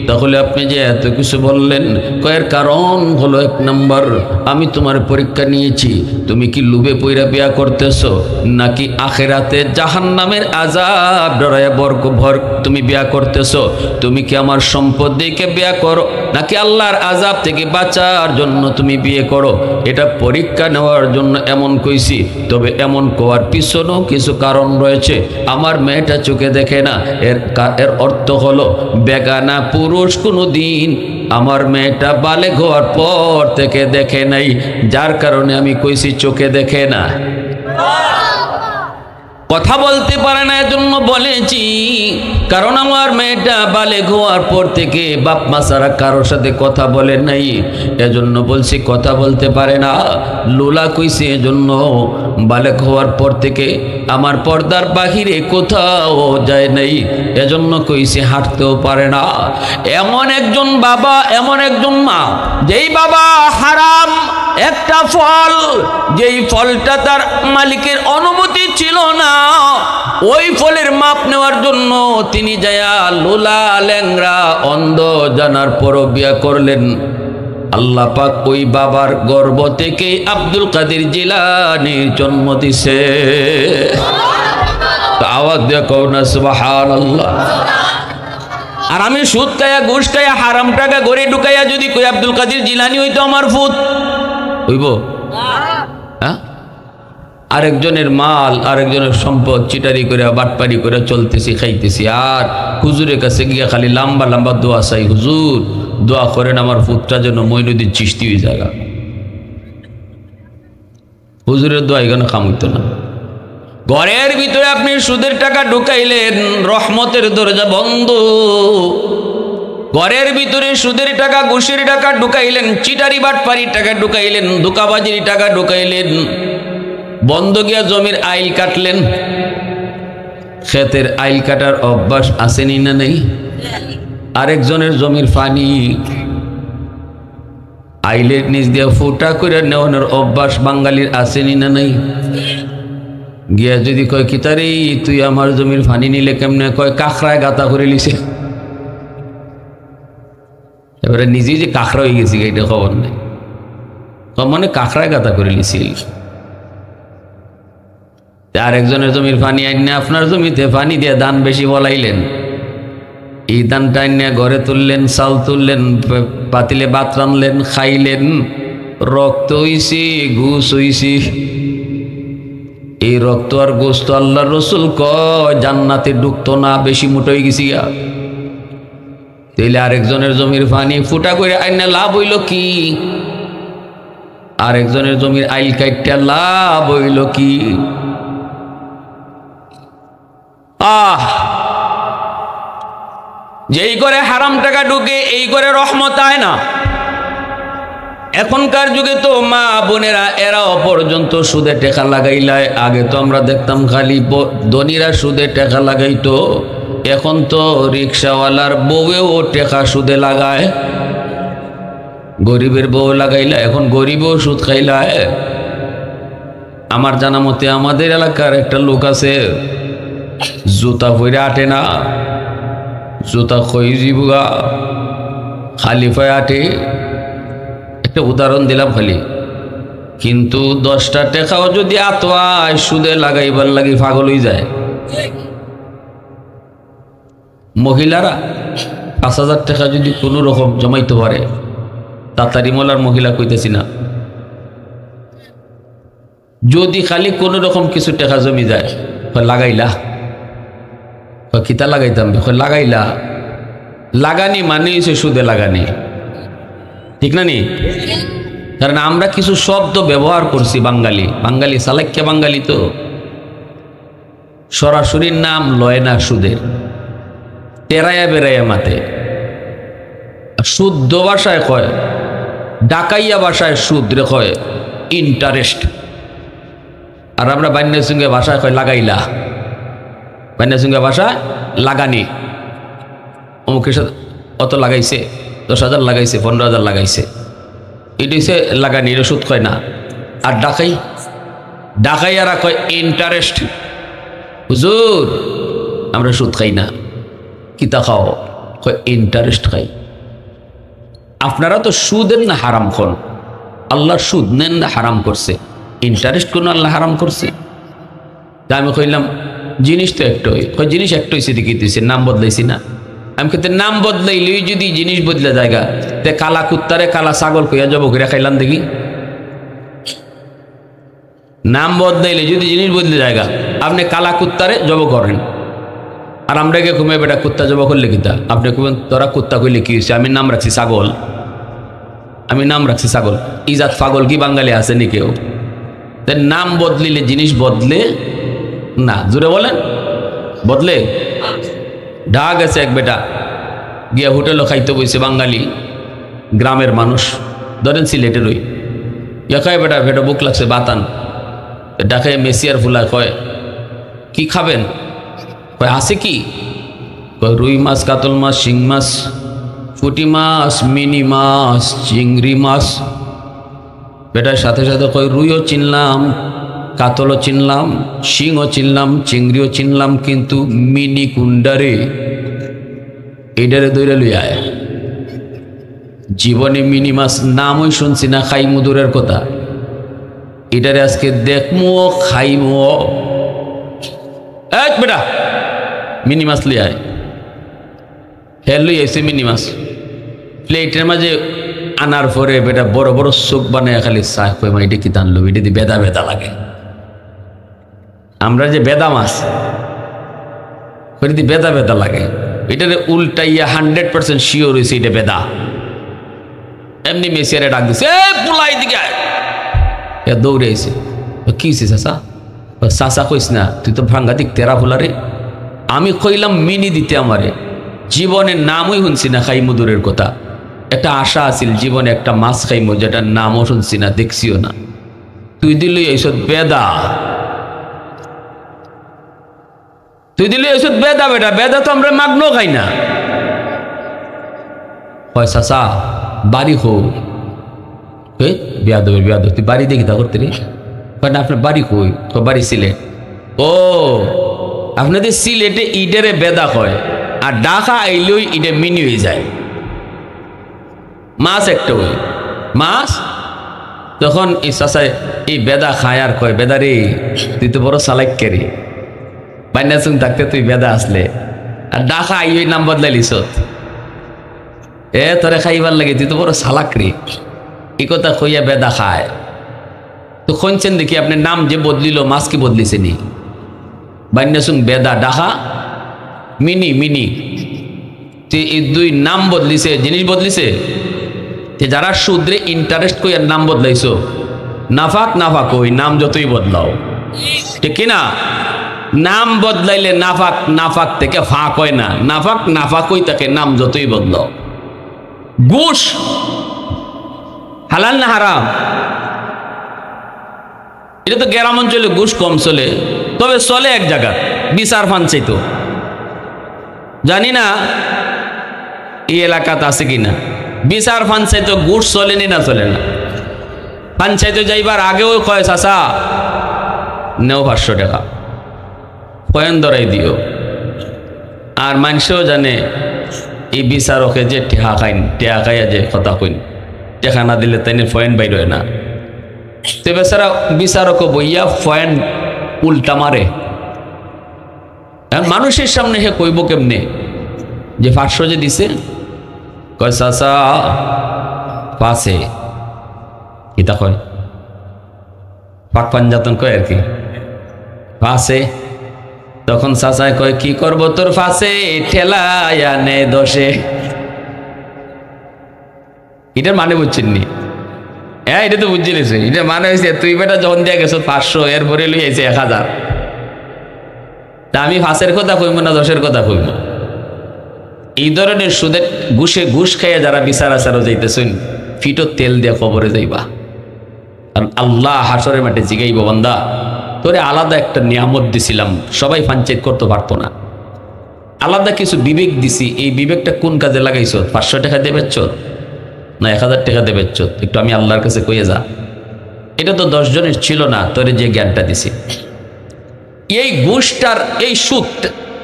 S1: তাহলে আপনি যে এত কিছু বললেন, কয়ের কারণ হলো, এক নম্বর আমি তোমার পরীক্ষা নিয়েছি, তুমি কি লুবে পইরা বিয়া করতেছো, নাকি আখেরাতে জাহান্নামের আযাব ডরায়া ভর তুমি বিয়া করতেছো, তুমি কি আমার সম্পদ দেখে বিয়া করো, নাকি আল্লাহর আযাব থেকে বাঁচার জন্য তুমি বিয়ে করো। এটা পরীক্ষা নেওয়ার জন্য এমন কইছি, তবে এমন কোয়ার পিছনেও কিছু কারণ রয়েছে। আমার মেয়েটা চোখে দেখে না, এর অর্থ হলো বেগানা পুরুষ কোনো দিন আমার মেয়েটা বালেগ হওয়ার পর থেকে দেখে নাই, যার কারণে আমি কইছি চোখে দেখে না। কথা বলতে পারে না এজন্য বলেছি, কারণ আমার মেয়েটা বালেগ হওয়ার পর থেকে বাপ মা ছাড়া কারোর সাথে কথা বলে নাই, এজন্য বলছি কথা বলতে পারে না। লোলা কইছে এজন্য বালেগ হওয়ার পর থেকে আমার পর্দার বাহিরে কোথাও যায় নাই, এজন্য কইছে হাঁটতেও পারে না। এমন একজন বাবা, এমন একজন মা, যেই বাবা হারাম একটা ফল, যেই ফলটা তার মালিকের অনুমতি ছিল না, ওই ফলের মাপ নেওয়ার জন্য তিনি যায়া লোলা ল্যাংরা অন্ধ জানার পরও বিয়া করলেন। আল্লাহ পাক ওই বাবার গর্ভ থেকে আব্দুল কাদের জিলানীর জন্ম দিছে। আওয়াজ দিয়ে কও না সুবহানাল্লাহ। আর আমি সুদ খাইয়া ঘুষ খাইয়া হারাম টাকা ঘরে ঢুকাইয়া যদি কই আব্দুল কাদের জিলানী হইতো আমার ফুত হইব? হ্যাঁ, আরেকজনের মাল, আরেকজনের সম্পদ চিটারি করে বাটপারি করে চলতেছি, খাইতেছি, আর হুজুরের কাছে গিয়া খালি লম্বা লম্বা দোয়া চাই, হুজুর দোয়া করেন আমার পুত্রটা যেন মঈনুদ্দিন চিশতি হয়ে জায়গা। হুজুরের দোয়া এখানে কাম হইতো না। ঘরের ভিতরে আপনি সুদের টাকা ঢুকাইলেন, রহমতের দরজা বন্ধ। ঘরের ভিতরে সুদের টাকা ঘুষের টাকা ঢুকাইলেন, চিটারি বাটপারির টাকা ঢুকাইলেন, ধোঁকাবাজির টাকা ঢুকাইলেন, বন্ধকিয়া জমির আইল কাটলেন। ক্ষেতের আইল কাটার অভ্যাস আসেনি না নেই? আরেকজনের জমির পানি আইলের নিচ দিয়ে ফুটা করে নেওয়ানোর অভ্যাস বাঙালির আসেনি না নেই? গিয়া যদি কয় কিতারে তুই আমার জমির পানি নিলে কেমনে, কয় কাঁকড়ায় গাতা করে লিছে। এবারে নিজেই যে কাঁকড়া হয়ে গেছি এটা খবর নেই, মানে কাঁকড়ায় গাতা করে লিছিল। আরেকজনের জমির পানি আইনে আপনার জমিতে পানি দিয়ে দান বেশি বলাইলেন, এই দানটা আইনে ঘরে তুললেন, চাল তুললেন, পাতিলে ভাত রানলেন, খাইলেন, রক্ত হইছে, ঘুষ হইছে। এই রক্ত আর গোস্ত আল্লাহর রাসূল কয় জান্নাতে ঢুকতো না, বেশি মোটা হয়ে গেছি। তাইলে আরেকজনের জমির পানি ফুটা করে আইনে লাভ হইল কি? আরেকজনের জমির আইল কাইটটা লাভ হইল কি? যেই করে হারাম টাকা ঢুকে এই করে রহমত আয় না। এখনকার যুগে তো মা বোনেরা এরাও পর্যন্ত সুদে টাকা লাগাইলায়। আগে তো আমরা দেখতাম খালি ধনীরা সুদে টাকা লাগাইতো, এখন তো রিক্সাওয়ালার বউয়েও টাকা সুদে লাগায়। গরিবের বউ লাগাইলা, এখন গরিবও সুদ খাইলায়। আমার জানা মতে আমাদের এলাকার একটা লোক আছে, জুতা পরে আটে না, জুতা খই জিবুগা, খালি পায়ে আটে। একটা উদাহরণ দিলাম খালি, কিন্তু 10টা টাকাও যদি আতোয়ায় সুদে লাগাইবার লাগি পাগল হয়ে যায়। মহিলারা 5,000 টাকা যদি কোনো রকম জমাইতে পারে, তাড়াতাড়ি মোলার মহিলা কইতেছি না, যদি খালি কোনো রকম কিছু টাকা জমি যায়, লাগাইলা, কিতা লাগাইতাম, লাগাইলা। লাগানি মানে হচ্ছে সুদে লাগানি, ঠিক না নি? কারণ আমরা কিছু শব্দ ব্যবহার করছি, বাঙালি সালাক্যা বাঙালি তো সরাসরি নাম লয় না সুদের, টেরাইয়া বেড়াইয়া মাতে। শুদ্ধ ভাষায় কয়, ডাকাইয়া ভাষায় সুদ রে কয় ইন্টারেস্ট, আর আমরা বান্যার সঙ্গে ভাষায় কয় লাগাইলা। বান্যার সঙ্গে ভাষায় লাগানি, অমুকের সাথে অত লাগাইছে, 10,000 লাগাইছে, 15,000 লাগাইছে, এটা হচ্ছে লাগানি, এটা সুদ কয় না। আর ডাকাইয়ারা কয় ইন্টারেস্ট। হুজুর আমরা সুদ খাই না, কিতা খাও, কয় ইন্টারেস্ট খাই। আপনারা তো সুদের না হারাম খান, আল্লাহ সুদ নেন না হারাম করছে, ইন্টারেস্ট কোন আল্লাহ হারাম করছে? তা আমি কইলাম জিনিস তো একটাই, জিনিস একটাই, সেদিকে কি দিয়েছে, নাম বদলাইছি না। আমি কিন্তু নাম বদলাইলেই যদি জিনিস বদলে জায়গা, তে কালা কুত্তারে কালা ছাগল কইয়া জব করে খাইলাম দেখি। নাম বদলাইলে যদি জিনিস বদলে জায়গা, আপনি কালা কুত্তারে জব করেন, আর আমরা কে ঘুমে বেটা কুত্তা জব করলে কিতা, আপনি কবেন তোরা কুত্তা কইলে কি হয়েছে, আমি নাম রাখছি ছাগল, আমি নাম রাখছি ছাগল। ইজাত পাগল কি বাঙালি আছে নি কেউ? নাম বদলিলে জিনিস বদলে না, জোরে বলেন বদলে। ঢা গেছে এক বেটা, গিয়া হোটেলও খাইতে বইছে, বাঙালি গ্রামের মানুষ, ধরেন সিলেটের ওই একাই বেটা, ভেটো বুক লাগছে বাতান, ডাকায় মেসিয়ার ফুলা, কয় কি খাবেন, কয় আছে কি, কয় রুই মাছ, কাতল মাছ, শিং মাছ, পুঁটি মাছ, মিনি মাছ, চিংড়ি মাছ। বেটার সাথে সাথে কয় রুইও চিনলাম, কাতলও চিনলাম, শিংও চিনলাম, চিংড়িও চিনলাম, কিন্তু মিনি কুন্ডারে এটারে দৈরা লইয়া আয়। জীবনে মিনি মাছ নামই শুনছি না, খাই মুদুরের কথা, এটারে আজকে দেখমো খাইমো। এক বেটা মিনি মাছ লিয়ে আয়, হ্যাঁ লই আইছে মিনি মাছ, প্লেটের মাঝে আনার পরে বেটা বড় বড় চোখ বানায় খালি চা কই, মা এটা কি টানলো, এটা দিয়ে বেদা বেদা লাগে। আমরা যে বেদা মাছ বেদা বেদা লাগে, এটা উল্টাইয়া 100% শিওর হয়েছে এটা বেদা। এমনি মেসিয়ারে ডাক দিছে, পুলাই দিকে দৌড়ে আইছে, কি হয়েছে চাচা? চাচা কইস না, তুই তো ভাঙ্গা দিক তেরা ফুলারে, আমি কইলাম মিনি দিতে আমারে, জীবনের নামই শুনছি না খাইমু দূরের কথা। একটা আশা আছিল জীবনে একটা মাছ খাইমু, যেটার নামও শুনছি না, দেখছিও না। তুই দিলি এইসব বেদা, তুই দিলি এইসব বেদা। বেটা বেদা তো আমরা মাগনো খাই না। হয় চাচা বাড়ি হো, বিয়াদ বিয়াদ, তুই বাড়ি দেখি তা করতে রে? না আপনার বাড়ি কই? বাড়ি সিলেট। ও আপনাদের সিলেটে ইডেরে বেদা হয়, আর ঢাকা আইলেই ইডে মিনি হয়ে যায়। মাছ একটা ওই মাছ। তখন এই চাচায় এই বেদা খায় আর কয়, বেদা রে তুই তো বড় চালাক্য রে, বান্যাসুন থাকতে তুই বেদা আসলে, আর ঢাকা আই ওই নাম বদলাইলিস তোরে খাইবার লাগে, তুই তো বড় চালাক রে। এই কথা কইয়া বেদা খায়। তো শুনছেন দেখি আপনার নাম যে বদলিল, মাছ কি বদলিছে নি? বান্যাসুন বেদা ডাহা মিনি মিনি, এই দুই নাম বদলিছে, জিনিস বদলিছে। যারা সুদরে ইন্টারেস্ট কই আর নাম বদলাইছো, নাফাক নাফাক ওই নাম যতই বদলাও, ঠিক কিনা? নাম বদলাইলে নাফাক নাফাক থেকে ফাঁক হয় না, নাফাক নাফাক ওই তাকে নাম যতই বদলাও। ঘুষ হালাল না হারাম? এটা তো গ্রাম অঞ্চলে ঘুষ কম চলে, তবে চলে এক জায়গা, বিচার পঞ্চায়েত। জানি না এই এলাকাতে আছে কিনা। বিচার পঞ্চায়েত ঘুষ চলেনি না চলে না? পঞ্চায়েতে যাইবার আগেও কয় চাচা নেও 500 টাকা, পয়েন ধরাই দিও। আর মানুষও জানে এই বিচারকে যে টেহা খাইন, টেহা খাইয়া যে কথা কইন, টেকা না দিলে তাই পয়েন বাইর হয় না। তো বেচারা বিচারক বইয়া পয়েন উল্টা মারে। মানুষের সামনে সে কইব কেমনে যে 500 যে দিছে? কয় চাচা পাশে কিতা কয়, পাক পাঞ্জাতন কয় আর কি, পাশে। তখন চাচায় কয় কি করব তোর ফাঁসে, ঠেলায় আনে দোষে। এটার মানে বুঝছেন নি? হ্যাঁ এটা তো বুঝছি নিছে। এটা মানে হয়েছে তুই বেটা যখন দিয়ে গেছো 500, এরপরে লইয়াছে 1000। তা আমি ফাঁসের কথা কইব না দোষের কথা কইব? এই ধরনের সুদের ঘুষে ঘুষ খাইয়া যারা বিচার আচারও যাইতেছেন, ফিটো তেল দিয়ে কবরে যাইবা। আর আল্লাহ হাসরের মাঠে জিগাইব, বান্দা তোরে আলাদা একটা নিয়ামত দিছিলাম, সবাই পঞ্চায়েত করতে পারতো না, আলাদা কিছু বিবেক দিছি, এই বিবেকটা কোন কাজে লাগাইছো? 500 টাকা দেবে না 1000 টাকা দেবে? একটু আমি আল্লাহর কাছে কইয়ে যা। এটা তো 10 জনের ছিল না, তোরে যে জ্ঞানটা দিছি। এই ঘুষটার, এই সুদ,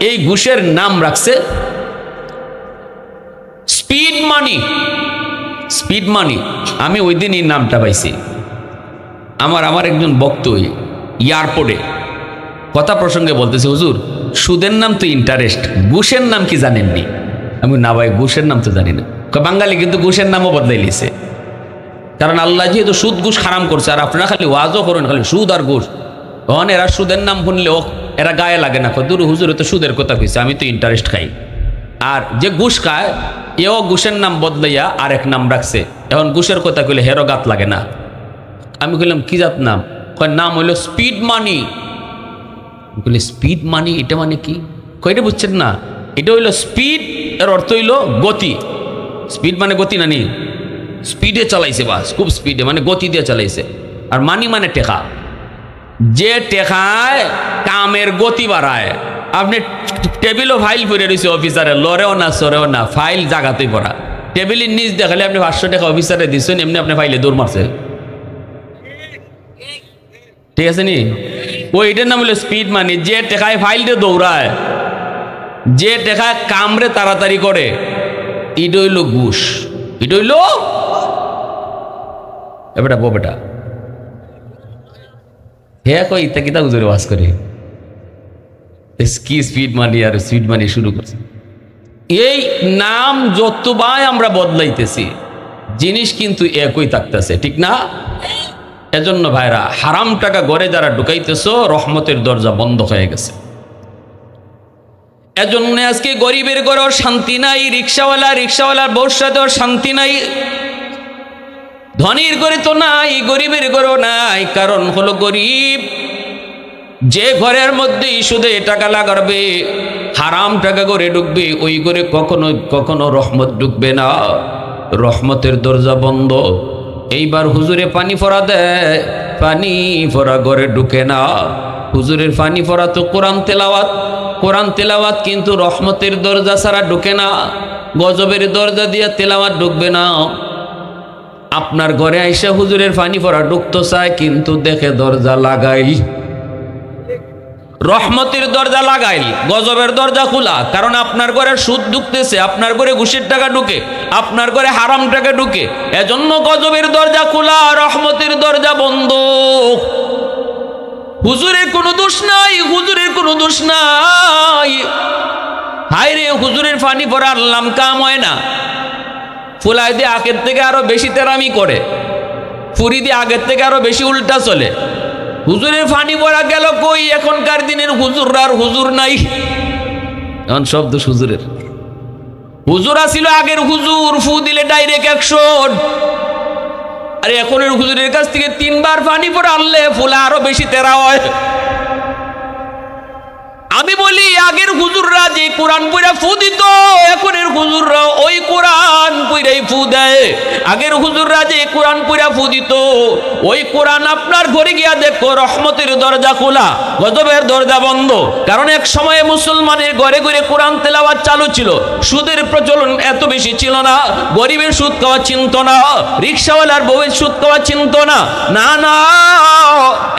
S1: এই ঘুষের নাম রাখছে স্পিড মানি। স্পিড মানি। আমি ওই দিন এই নামটা পাইছি। আমার একজন বক্তব্য এয়ারপোর্টে কথা প্রসঙ্গে বলতেছে, হুজুর সুদের নাম তো ইন্টারেস্ট, ঘুষের নাম কি জানেননি? আমি না ভাই ঘুষের নাম তো জানি না। বাঙালি কিন্তু ঘুষের নামও বদলাই লিছে, কারণ আল্লাহ যেহেতু সুদ ঘুষ হারাম করছে, আর আপনারা খালি ওয়াজও করেন খালি সুদ আর ঘুষ। তখন এরা সুদের নাম শুনলে এরা গায়ে লাগে না, দূর হুজুর তো সুদের কথা কইছে, আমি তো ইন্টারেস্ট খাই। আর যে ঘুষ খায় এও ঘুষের নাম বদলাইয়া আরেক নাম রাখছে। এখন ঘুষের কথা কইলে হেরো গাত লাগে না। আমি কইলাম কি জাত নাম? কয় নাম হইলো স্পিড মানি। বলে স্পিড মানি, এটা মানে কি? কয়টা বুঝছেন না? এটা হইলো স্পিড, এর অর্থ হইলো গতি। স্পিড মানে গতি, নানি স্পিডে চালাইছে, বাস খুব স্পিডে মানে গতি দিয়ে চালাইছে। আর মানি মানে টেকা, যে টেকায় কামের গতি বাড়ায়। আপনি টেবিলও ফাইল পড়ে রয়েছে অফিসারে, লড়েও না সরেও না, ফাইল জাগাতেই পড়া। টেবিলের নিচ দেখালে আপনি 500 টাকা অফিসারে দিচ্ছেন, এমনি আপনি ফাইলে দৌড় মারছেন। ঠিক আছে নি? ওইটার নাম হলো স্পিড মানি। যে টেকায় ফাইলটা দৌড়ায়, যে টেকায় কামরে তাড়াতাড়ি করে, এটা হইল ঘুষ। এটা হইল বেটা বো বেটা হ্যাঁ কই তা কিতা গুজরে ওয়াজ করে কি স্পিড মানি আর স্পিড মানি শুরু করছে। এই নাম যতবাই আমরা বদলাইতেছি, জিনিস কিন্তু একই থাকতেছে, ঠিক না? এজন্য ভাইরা হারাম টাকা ঘরে যারা ঢুকাইতেছো, রহমতের দরজা বন্ধ হয়ে গেছে। এজন্য আজকে গরিবের ঘরেও শান্তি নাই, রিক্সাওয়ালার বউর সাথেও শান্তি নাই, ধনীর ঘরে তো নাই, গরিবের ঘরেও নাই। কারণ হলো গরিব যে ঘরের মধ্যে সুদে টাকা লাগাবে, হারাম টাকা করে ঢুকবে, ওই ঘরে কখনো কখনো রহমত ঢুকবে না, রহমতের দরজা বন্ধ। এইবার হুজুরে পানি ফোড়া দেয়, পানি ফোড়া ঘরে ঢুকে না। হুজুরের পানি ফোড়া তো কোরআন তেলাওয়াত, কোরআন তেলাওয়াত কিন্তু রহমতের দরজা ছাড়া ঢুকে না, গজবের দরজা দিয়ে তেলাওয়াত ঢুকবে না। আপনার ঘরে আইসা হুজুরের পানি ফোড়া ঢুকতে চায়, কিন্তু দেখে দরজা লাগাই, রহমতের দরজা লাগাইল, গজবের দরজা খোলা। কারণ আপনার ঘরে সুদ ঢুকতেছে, আপনার ঘরে ঘুষের টাকা ঢুকে, আপনার ঘরে হারাম টাকা ঢুকে, এজন্য গজবের দরজা খোলা, রহমতের দরজা বন্ধ। হুজুরের কোনো দোষ নাই, হুজুরের কোনো দোষ নাই। হায় রে, হুজুরের পানি পড়া আল্লাম কাম হয় না, ফুলাই দিয়ে আগের থেকে আরো বেশি তেরামি করে, ফুরি দিয়ে আগের থেকে আরো বেশি উল্টা চলে। হুজুরের ফানি পড়া গেল কই? এখনকার দিনের হুজুররা আর হুজুর নাই, এখন সব দোষ হুজুরের। হুজুর আসিল আগের হুজুর, ফু দিলে ডাইরেক্ট 100। আর এখনের হুজুরের কাছ থেকে 3 বার পানি পড়া আনলে ফুলা আরো বেশি তেরা হয়। আমি বলি আগের হুজুররা যে কোরআন পড়া ফু দিত, এখনের হুজুররা ওই কোরআন পড়াই ফু দেয়। আগের হুজুররা যে কোরআন পড়া ফু দিত, ওই কোরআন আপনার ঘরে গিয়া দেখো রহমতের দরজা খোলা, গজবের দরজা বন্ধ। কারণ এক সময়ে মুসলমানের ঘরে ঘরে কোরআন তেলাওয়াত চালু ছিল, সুদের প্রচলন এত বেশি ছিল না, গরিবের সুদ খাওয়া চিনত না, রিক্সাওয়ালার বউয়ের সুদ খাওয়া চিনত না, না না,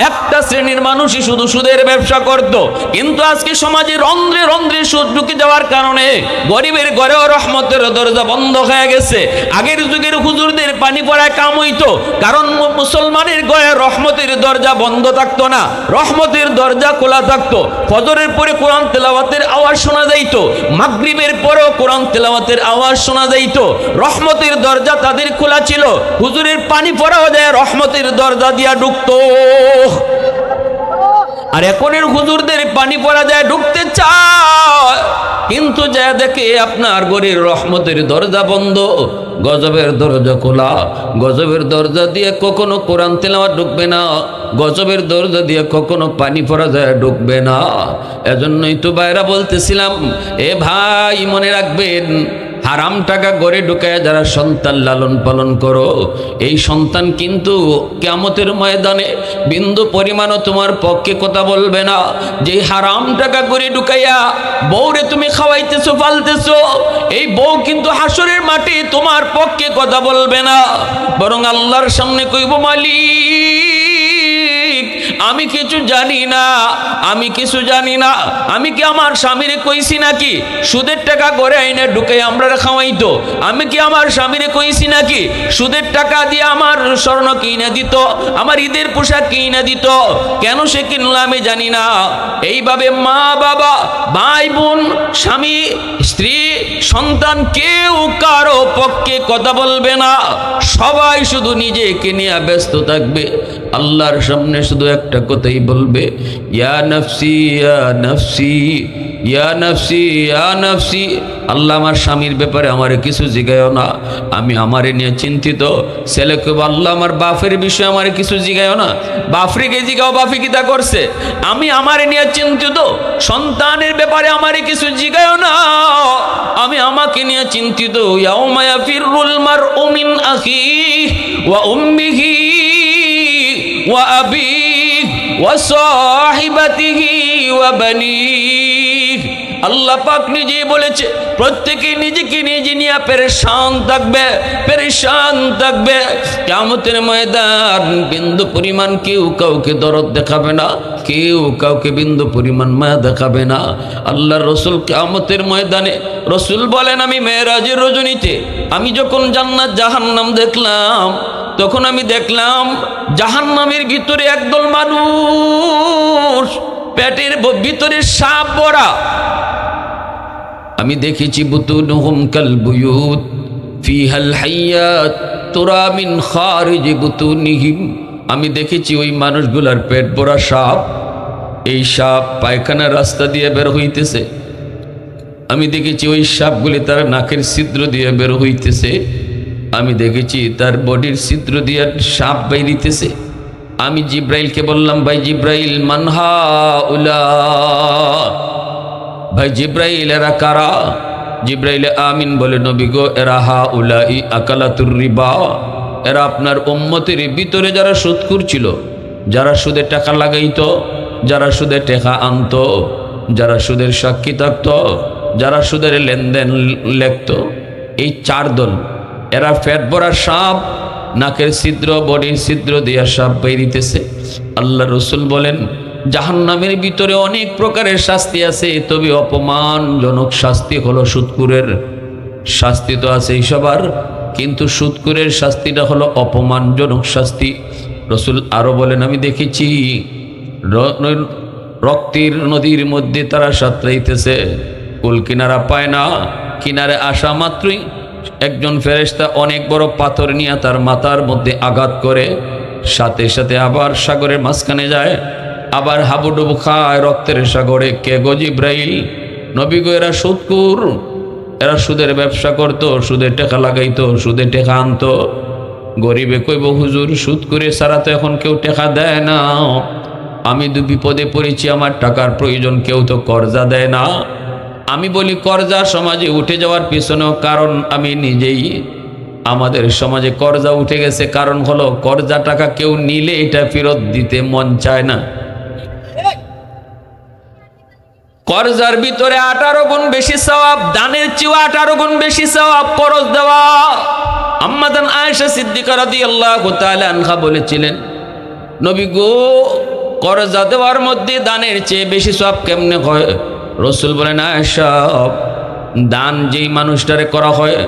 S1: একটা শ্রেণীর মানুষই শুধু সুদের ব্যবসা করত। কিন্তু আজকে সমাজে রন্ধ্রে রন্ধ্রে সুদ ঢুকে যাওয়ার কারণে গরিবের ঘরেও রহমতের দরজা বন্ধ হয়ে গেছে। আগের যুগের হুজুরদের পানি পড়ায় কাম হইতো, কারণ মুসলমানের ঘরে রহমতের দরজা বন্ধ থাকতো না, রহমতের দরজা খোলা থাকতো। ফজরের পরে কোরআন তেলাওয়াতের আওয়াজ শোনা যাইতো, মাগরিবের পরেও কোরআন তেলাওয়াতের আওয়াজ শোনা যাইতো, রহমতের দরজা তাদের খোলা ছিল। হুজুরের পানি পড়াও যায় রহমতের দরজা দিয়া ঢুকতো। আর এখনের হুজুরদের পানি পড়া যায় ঢুকতে চায়, কিন্তু যা দেখে আপনার ঘরের রহমতের দরজা বন্ধ, গজবের দরজা খোলা। গজবের দরজা দিয়ে কখনো কোরআন তেলাওয়াত ঢুকবে না, গজবের দরজা দিয়ে কখনো পানি পড়া যায় ঢুকবে না। এজন্যই তো ভাইরা বলতেছিলাম, এ ভাই মনে রাখবেন, হারাম টাকা ঘরে ঢুকায় যারা সন্তান লালন পালন করো, এই সন্তান কিন্তু কিয়ামতের ময়দানে বিন্দু পরিমাণও তোমার পক্ষে কথা বলবে না। যে হারাম টাকা ঘরে ঢুকাইয়া বউরে তুমি খাওয়াইতেছো, পালতেছো, এই বউ কিন্তু হাসরের মাঠে তোমার পক্ষে কথা বলবে না, বরং আল্লাহর সামনে কইব, মালিক আমি কিছু জানি না, আমি কিছু জানি না, আমি কি আমার স্বামীরে কইছি নাকি সুদের টাকা ঘরে আইনে ঢুকে আমরা খাওয়াইতো? আমি কি আমার স্বামীরে কইছি নাকি সুদের টাকা দিয়ে আমার স্বর্ণ কিনে দিত, আমার ঈদের পোশাক কিনে দিত? কেন সে কিনলো আমি জানি না। এইভাবে মা বাবা, ভাই বোন, স্বামী স্ত্রী, সন্তান কেউ কারো পক্ষে কথা বলবে না, সবাই শুধু নিজেকে নিয়ে ব্যস্ত থাকবে। আল্লাহর সামনে শুধু একটা কথাই বলবে, ইয়া নফসি ইয়া নফসি ইয়া নফসি ইয়া নফসি। আল্লাহ আমার স্বামীর ব্যাপারে আমারে কিছু জিগায়ও না, আমি আমারে নিয়ে চিন্তিত। ছেলেকে আল্লাহ আমার বাপের বিষয়ে আমারে কিছু জিগায়ও না, বাপরিকে জিগাও বাপি কিতা করছে, আমি আমারে নিয়ে চিন্তিত। সন্তানের ব্যাপারে আমারে কিছু জিগায়ও না, আমি আমাকে নিয়ে চিন্তিত। ইয়াউমা ইয়াফিরুল মারউ মিন আখিহি ওয়া উম্মিহি ওয়া আবিহি ওয়া সাহিবাতিহি ওয়া বানিহি। আল্লাহ পাক নিজে বলেছে, প্রত্যেকে নিজেকে নিজে নিয়ে পেরেশান থাকবে, পেরেশান থাকবে। কিয়ামতের ময়দান বিন্দু পরিমাণ কেউ কাউকে দরদ দেখাবে না, কেউ কাউকে বিন্দু পরিমাণ মায়া দেখাবে না। আল্লাহর রসুল কিয়ামতের ময়দানে রসুল বলেন, আমি মেরাজের রজনীতে আমি যখন জান্নাত জাহান্নাম দেখলাম, তখন আমি দেখলাম জাহান্নামের ভিতরে একদল মানুষ, পেটের ভিতরে সাপ ভরা। আমি দেখেছি বুতুনহুম কাল বুয়ুত ফিহাল হাইয়াত তুরা মিন খারিজ বুতুনিহিম। আমি দেখেছি ওই মানুষগুলার পেট ভরা সাপ, এই সাপ পায়খানার রাস্তা দিয়ে বের হইতেছে। আমি দেখেছি ওই সাপগুলি তার নাকের ছিদ্র দিয়ে বের হইতেছে। আমি দেখেছি তার বডির ছিদ্র দিয়ে সাপ বেরিতেছে। আমি জিব্রাইলকে বললাম, ভাই জিব্রাইল, মান হাউলা, ভাই জিব্রাইল এরা কারা? জিব্রাইল আমিন বলে, নবী গো, এরা হাউলাই আকালাতুর রিবা, এরা আপনার উম্মতের ভিতরে যারা সুদখোর ছিল, যারা সুদে টাকা লাগাইতো, যারা সুদে টাকা আনতো, যারা সুদের সাক্ষী থাকতো, যারা সুদের লেনদেন লেখত, এই চার দল। এরা পেট ভরা সাপ, নাকের ছিদ্র, বডির ছিদ্র দিয়া সাপ বেরিতেছে। আল্লাহ রসুল বলেন, জাহান্নামের ভিতরে অনেক প্রকারের শাস্তি আছে, তবে অপমানজনক শাস্তি হলো সুদখোরের। শাস্তি তো আছে সবার, কিন্তু সুদখোরের শাস্তিটা হলো অপমানজনক শাস্তি। রসুল আরো বলেন, আমি দেখেছি রক্তের নদীর মধ্যে তারা সাঁতরাইতেছে, কুল কিনারা পায় না, কিনারে আসা মাত্রই একজন ফেরেশতা অনেক বড় পাথর নিয়ে তার মাথার মধ্যে আঘাত করে, সাথে সাথে আবার সাগরের মাঝখানে যায়, আবার হাবুডুবু খায় রক্তের সাগরে। কে গো? জিব্রাইল। নবী গো, এরা সুদখোর, এরা সুদের ব্যবসা করতো, সুদে টাকা লাগাইতো, সুদে টাকা আনতো। গরিবে কইব, হুজুর সুদখোরে ছাড়া তো এখন কেউ টাকা দেয় না, আমি বিপদে পড়েছি, আমার টাকার প্রয়োজন, কেউ তো কর্জা দেয় না। আমি বলি, কর্জা সমাজে উঠে যাওয়ার পিছনেও কারণ আমি নিজেই। আমাদের সমাজে কর্জা উঠে গেছে, কারণ হলো কর্জা টাকা কেউ নিলে এটা ফেরত দিতে মন চায় না। কর্জার ভিতরে 18 গুণ বেশি সওয়াব, দানের চেয়ে 18 গুণ বেশি সওয়াব কর্জ দেওয়া। আম্মা জান আয়েশা সিদ্দিকা রাদিয়াল্লাহু তাআলা আনহা বলেছিলেন, নবী গো, কর্জা দেওয়ার মধ্যে দানের চেয়ে বেশি সওয়াব কেমনে হয়? রসুল বলেন, আয়েশা, দান যেই মানুষটারে করা হয়,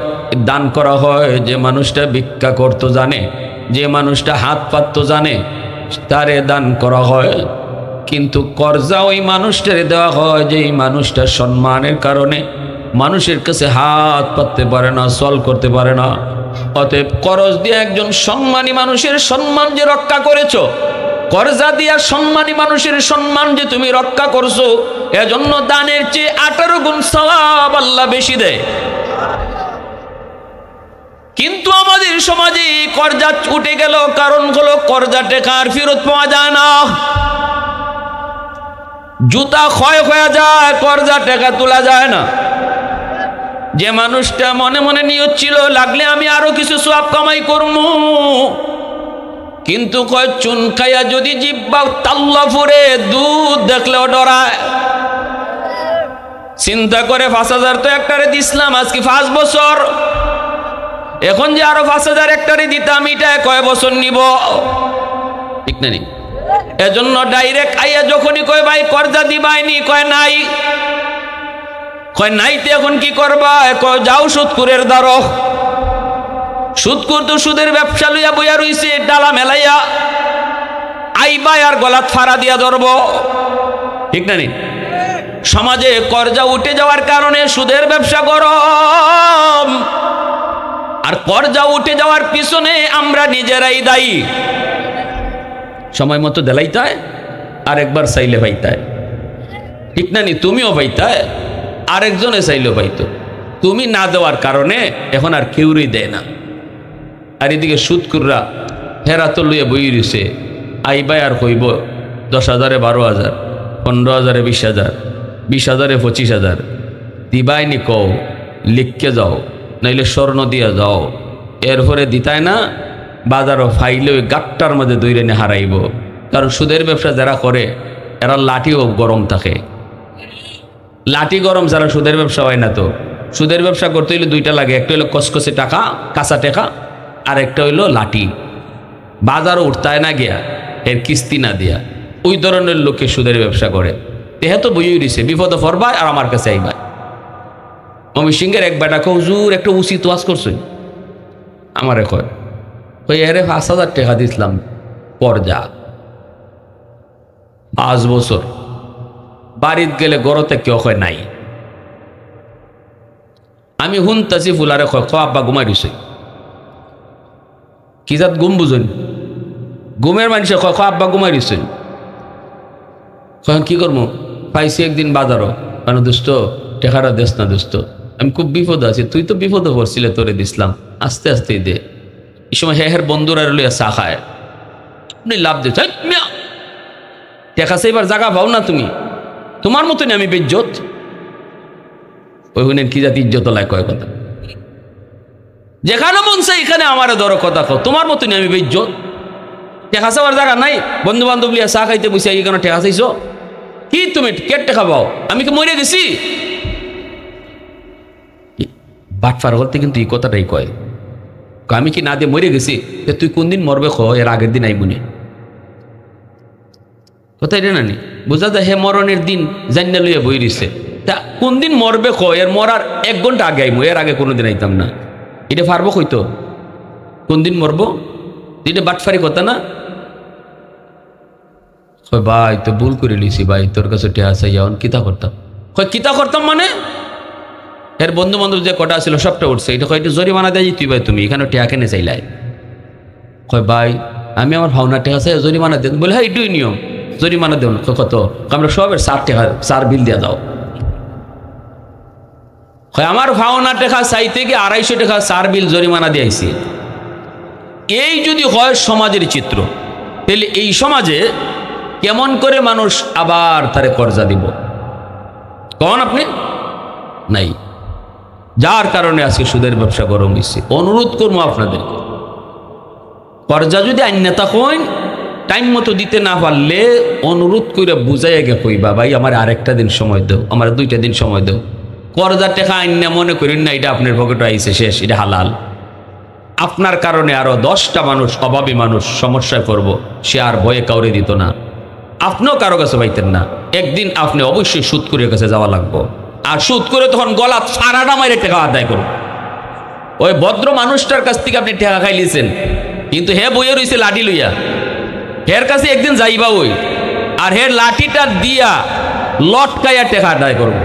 S1: দান করা হয় যে মানুষটা ভিক্ষা করতে জানে, যে মানুষটা হাত পাততে জানে, তারে দান করা হয়। কিন্তু কর্জা ওই মানুষটারে দেওয়া হয় যেই মানুষটা সম্মানের কারণে মানুষের কাছে হাত পাততে পারে না, সল করতে পারে না। অতএব কর্জ দিয়ে একজন সম্মানী মানুষের সম্মান যে রক্ষা করেছো, কর্জা দিয়া সম্মানী মানুষের সম্মান যে তুমি রক্ষা করছো, এজন্য দানের চেয়ে 18 গুণ সওয়াব আল্লাহ বেশি দেয়। কিন্তু আমাদের সমাজে কর্জা উঠে গেল, কারণ হলো কর্জা টাকা আর ফেরত পাওয়া যায় না। জুতা ক্ষয় হয়ে যায়, কর্জা টাকা তোলা যায় না। যে মানুষটা মনে মনে নিয়ত ছিল, লাগলে আমি আরো কিছু সওয়াব কামাই করবো, কিন্তু কয় চুন খাইয়া যদি জিব্বা তাল্লা ফুরে, দুধ দেখলেও ডরায়। চিন্তা করে 5,000 তো একটারে দিছিলাম, আজকে 5 বছর, এখন যে আরো 5,000 একটারে দিতাম, এটা কয় বছর নিব? ঠিক না? এজন্য ডাইরেক্ট আইয়া যখনই কয়, ভাই কর্জা দিবাইনি, কয় নাই। কয় নাই তো এখন কি করবা? কয় যাও সুদখোরের দ্বারো। সুদখোর তো সুদের ব্যবসা লইয়া বইয়া রইছে, ডালা মেলাইয়া আইবা আর গলাত ফাড়া দিয়া ধরব। ঠিক না? সমাজে কর্জা উঠে যাওয়ার কারণে সুদের ব্যবসা গরম, আর কর্জা উঠে যাওয়ার পিছনে আমরা নিজেরাই দায়ী। সময় মতো দেলাইতায়, আর একবার চাইলে পাইতায়। ঠিক না? তুমিও পাইতায়, আরেকজনে চাইলেও পাইতো। তুমি না দেওয়ার কারণে এখন আর কেউই দেয় না। আর এদিকে সুদখোররা হেরা তো লইয়া বই রইছে, আইবাই আর কইব 10,000-এ 12,000, 15,000-এ 20,000, 20,000-এ 25,000 দিবাইনি, কও লিখকে যাও, নাইলে স্বর্ণ দিয়া যাও। এরপরে দিতায় না, বাজারও ফাইলে ওই গাট্টার মধ্যে দৈরে নিয়ে হারাইব। কারণ সুদের ব্যবসা যারা করে, এরা লাঠিও গরম থাকে। লাঠি গরম ছাড়া সুদের ব্যবসা হয় না। তো সুদের ব্যবসা করতে হইলে 2টা লাগে, একটা হইলো কসকসে টাকা, কাঁচা টাকা, আর একটা হইলো লাঠি। বাজারও উঠতায় না গিয়া, এর কিস্তি না দিয়া, ওই ধরনের লোকে সুদের ব্যবসা করে। তেহে তো বইই দিছে, বিপদে পড়বায় আর আমার কাছে আইবায়। আমি সিংহের এক বেটা হুজুর একটা উচিত ওয়াজ করছেন, আমার কয়, ওই এরে 5,000 টাকা দিছিলাম কর্জা, 5 বছর। বাড়িত গেলে গড়তে কেউ কয় নাই। আমি হুনতাছি, ফুলারে কয়, আব্বা ঘুমাই দিছে। কি জাত ঘুম বুঝুন? ঘুমের মানুষে কয়, আব্বা ঘুমাই দিছে। কি করবো? পাইছি একদিন বাজারও, কেন দোস্ত টেকারা দেশ না দোস্ত, আমি খুব বিপদ আছি। তুই তো বিপদে পড়ছিলে, তোরে দিসলাম, আস্তে আস্তেই দে। এই সময় হের বন্ধুরা লইয়া চা খায়, আপনি লাভ দিয়েছ টেকা সেইবার জায়গা পাও না তুমি, তোমার মতনই আমি বেজ্জত। ওই হুনেন কি জাতি ইজ্জত লাই কয় কথা, যেখানে মন চাই এখানে আমার ধরো কথা কও, তোমার মতনই আমি বেজ্জত। টেকা চাওয়ার জায়গা নাই, বন্ধু বান্ধব লিয়া চা খাইতে বসে এখানে টেকা চাইছ কি? তুমি কে টেকা পাও? আমি কি মরে গেছি? বাটফার বলতে কিন্তু এই কথাটাই কয়, আমি কি না দিয়ে মরে গেছি, তুই কোন দিন মরবে খ, এর আগের দিন আইবুনি কথা এটা নানি বোঝা যায়। হে মরণের দিন জান্না লইয়া বই রইছে, তা কোন দিন মরবে খ, এর মরার 1 ঘন্টা আগে আইমু, এর আগে কোনোদিন আইতাম না। এটা পারবো কইতো কোন দিন মরবো? এটা বাটফারি কথা না? ভাই তো ভুল করে লিছি ভাই, তোর কাছে টেহা চাইয়া কিতা করতাম। কিতা করতাম মানে এর বন্ধু বান্ধব যে কটা ছিল সবটা উঠছে, এটা কয়টা জরিমানা দেয় তুই ভাই, তুমি এখানে টেহা কেনে চাইলাই? কয় ভাই আমি আমার ভাওনা টেহা চাই জরিমানা দেন। বলে হ্যাঁ এটুই নিয়ম, জরিমানা দেন। কত? আমরা সবের 4 টাকা 4 বিল দিয়ে দাও। আমার ভাওনা টেকা চাইতে গিয়ে 250 টাকা 4 বিল জরিমানা দিয়েছি। এই যদি হয় সমাজের চিত্র, তাহলে এই সমাজে কেমন করে মানুষ আবার তারে কর্জা দিব কন আপনি? নাই। যার কারণে আজকে সুদের ব্যবসা গরম হয়েছে। অনুরোধ করবো আপনাদেরকে, কর্জা যদি আইননেতা কইন টাইম মতো দিতে না পারলে অনুরোধ করে বুঝাইয়া গে কইবা ভাই আমার আরেকটা দিন সময় দাও, আমার 2টা দিন সময় দাও। কর্জার টাকা আইন না মনে করেন না এটা আপনার পকেটে আইছে শেষ, এটা হালাল। আপনার কারণে আরো 10টা মানুষ, অভাবী মানুষ সমস্যায় পড়ব, সে আর ভয়ে কাউরে দিত না, আপনিও কারো কাছে পাইতেন না। একদিন আপনি অবশ্যই সুদ করে কাছে যাওয়া লাগবো, আর সুদ করে তখন গলা সারাটা মাইরে টাকা আদায় করুন। ওই ভদ্র মানুষটার কাছ থেকে আপনি টাকা খাইলিয়েছেন, কিন্তু হে বইয়ে রয়েছে লাঠি লইয়া, হের কাছে একদিন যাইবা ওই, আর হের লাঠিটা দিয়া লটকাইয়া টাকা আদায় করবো।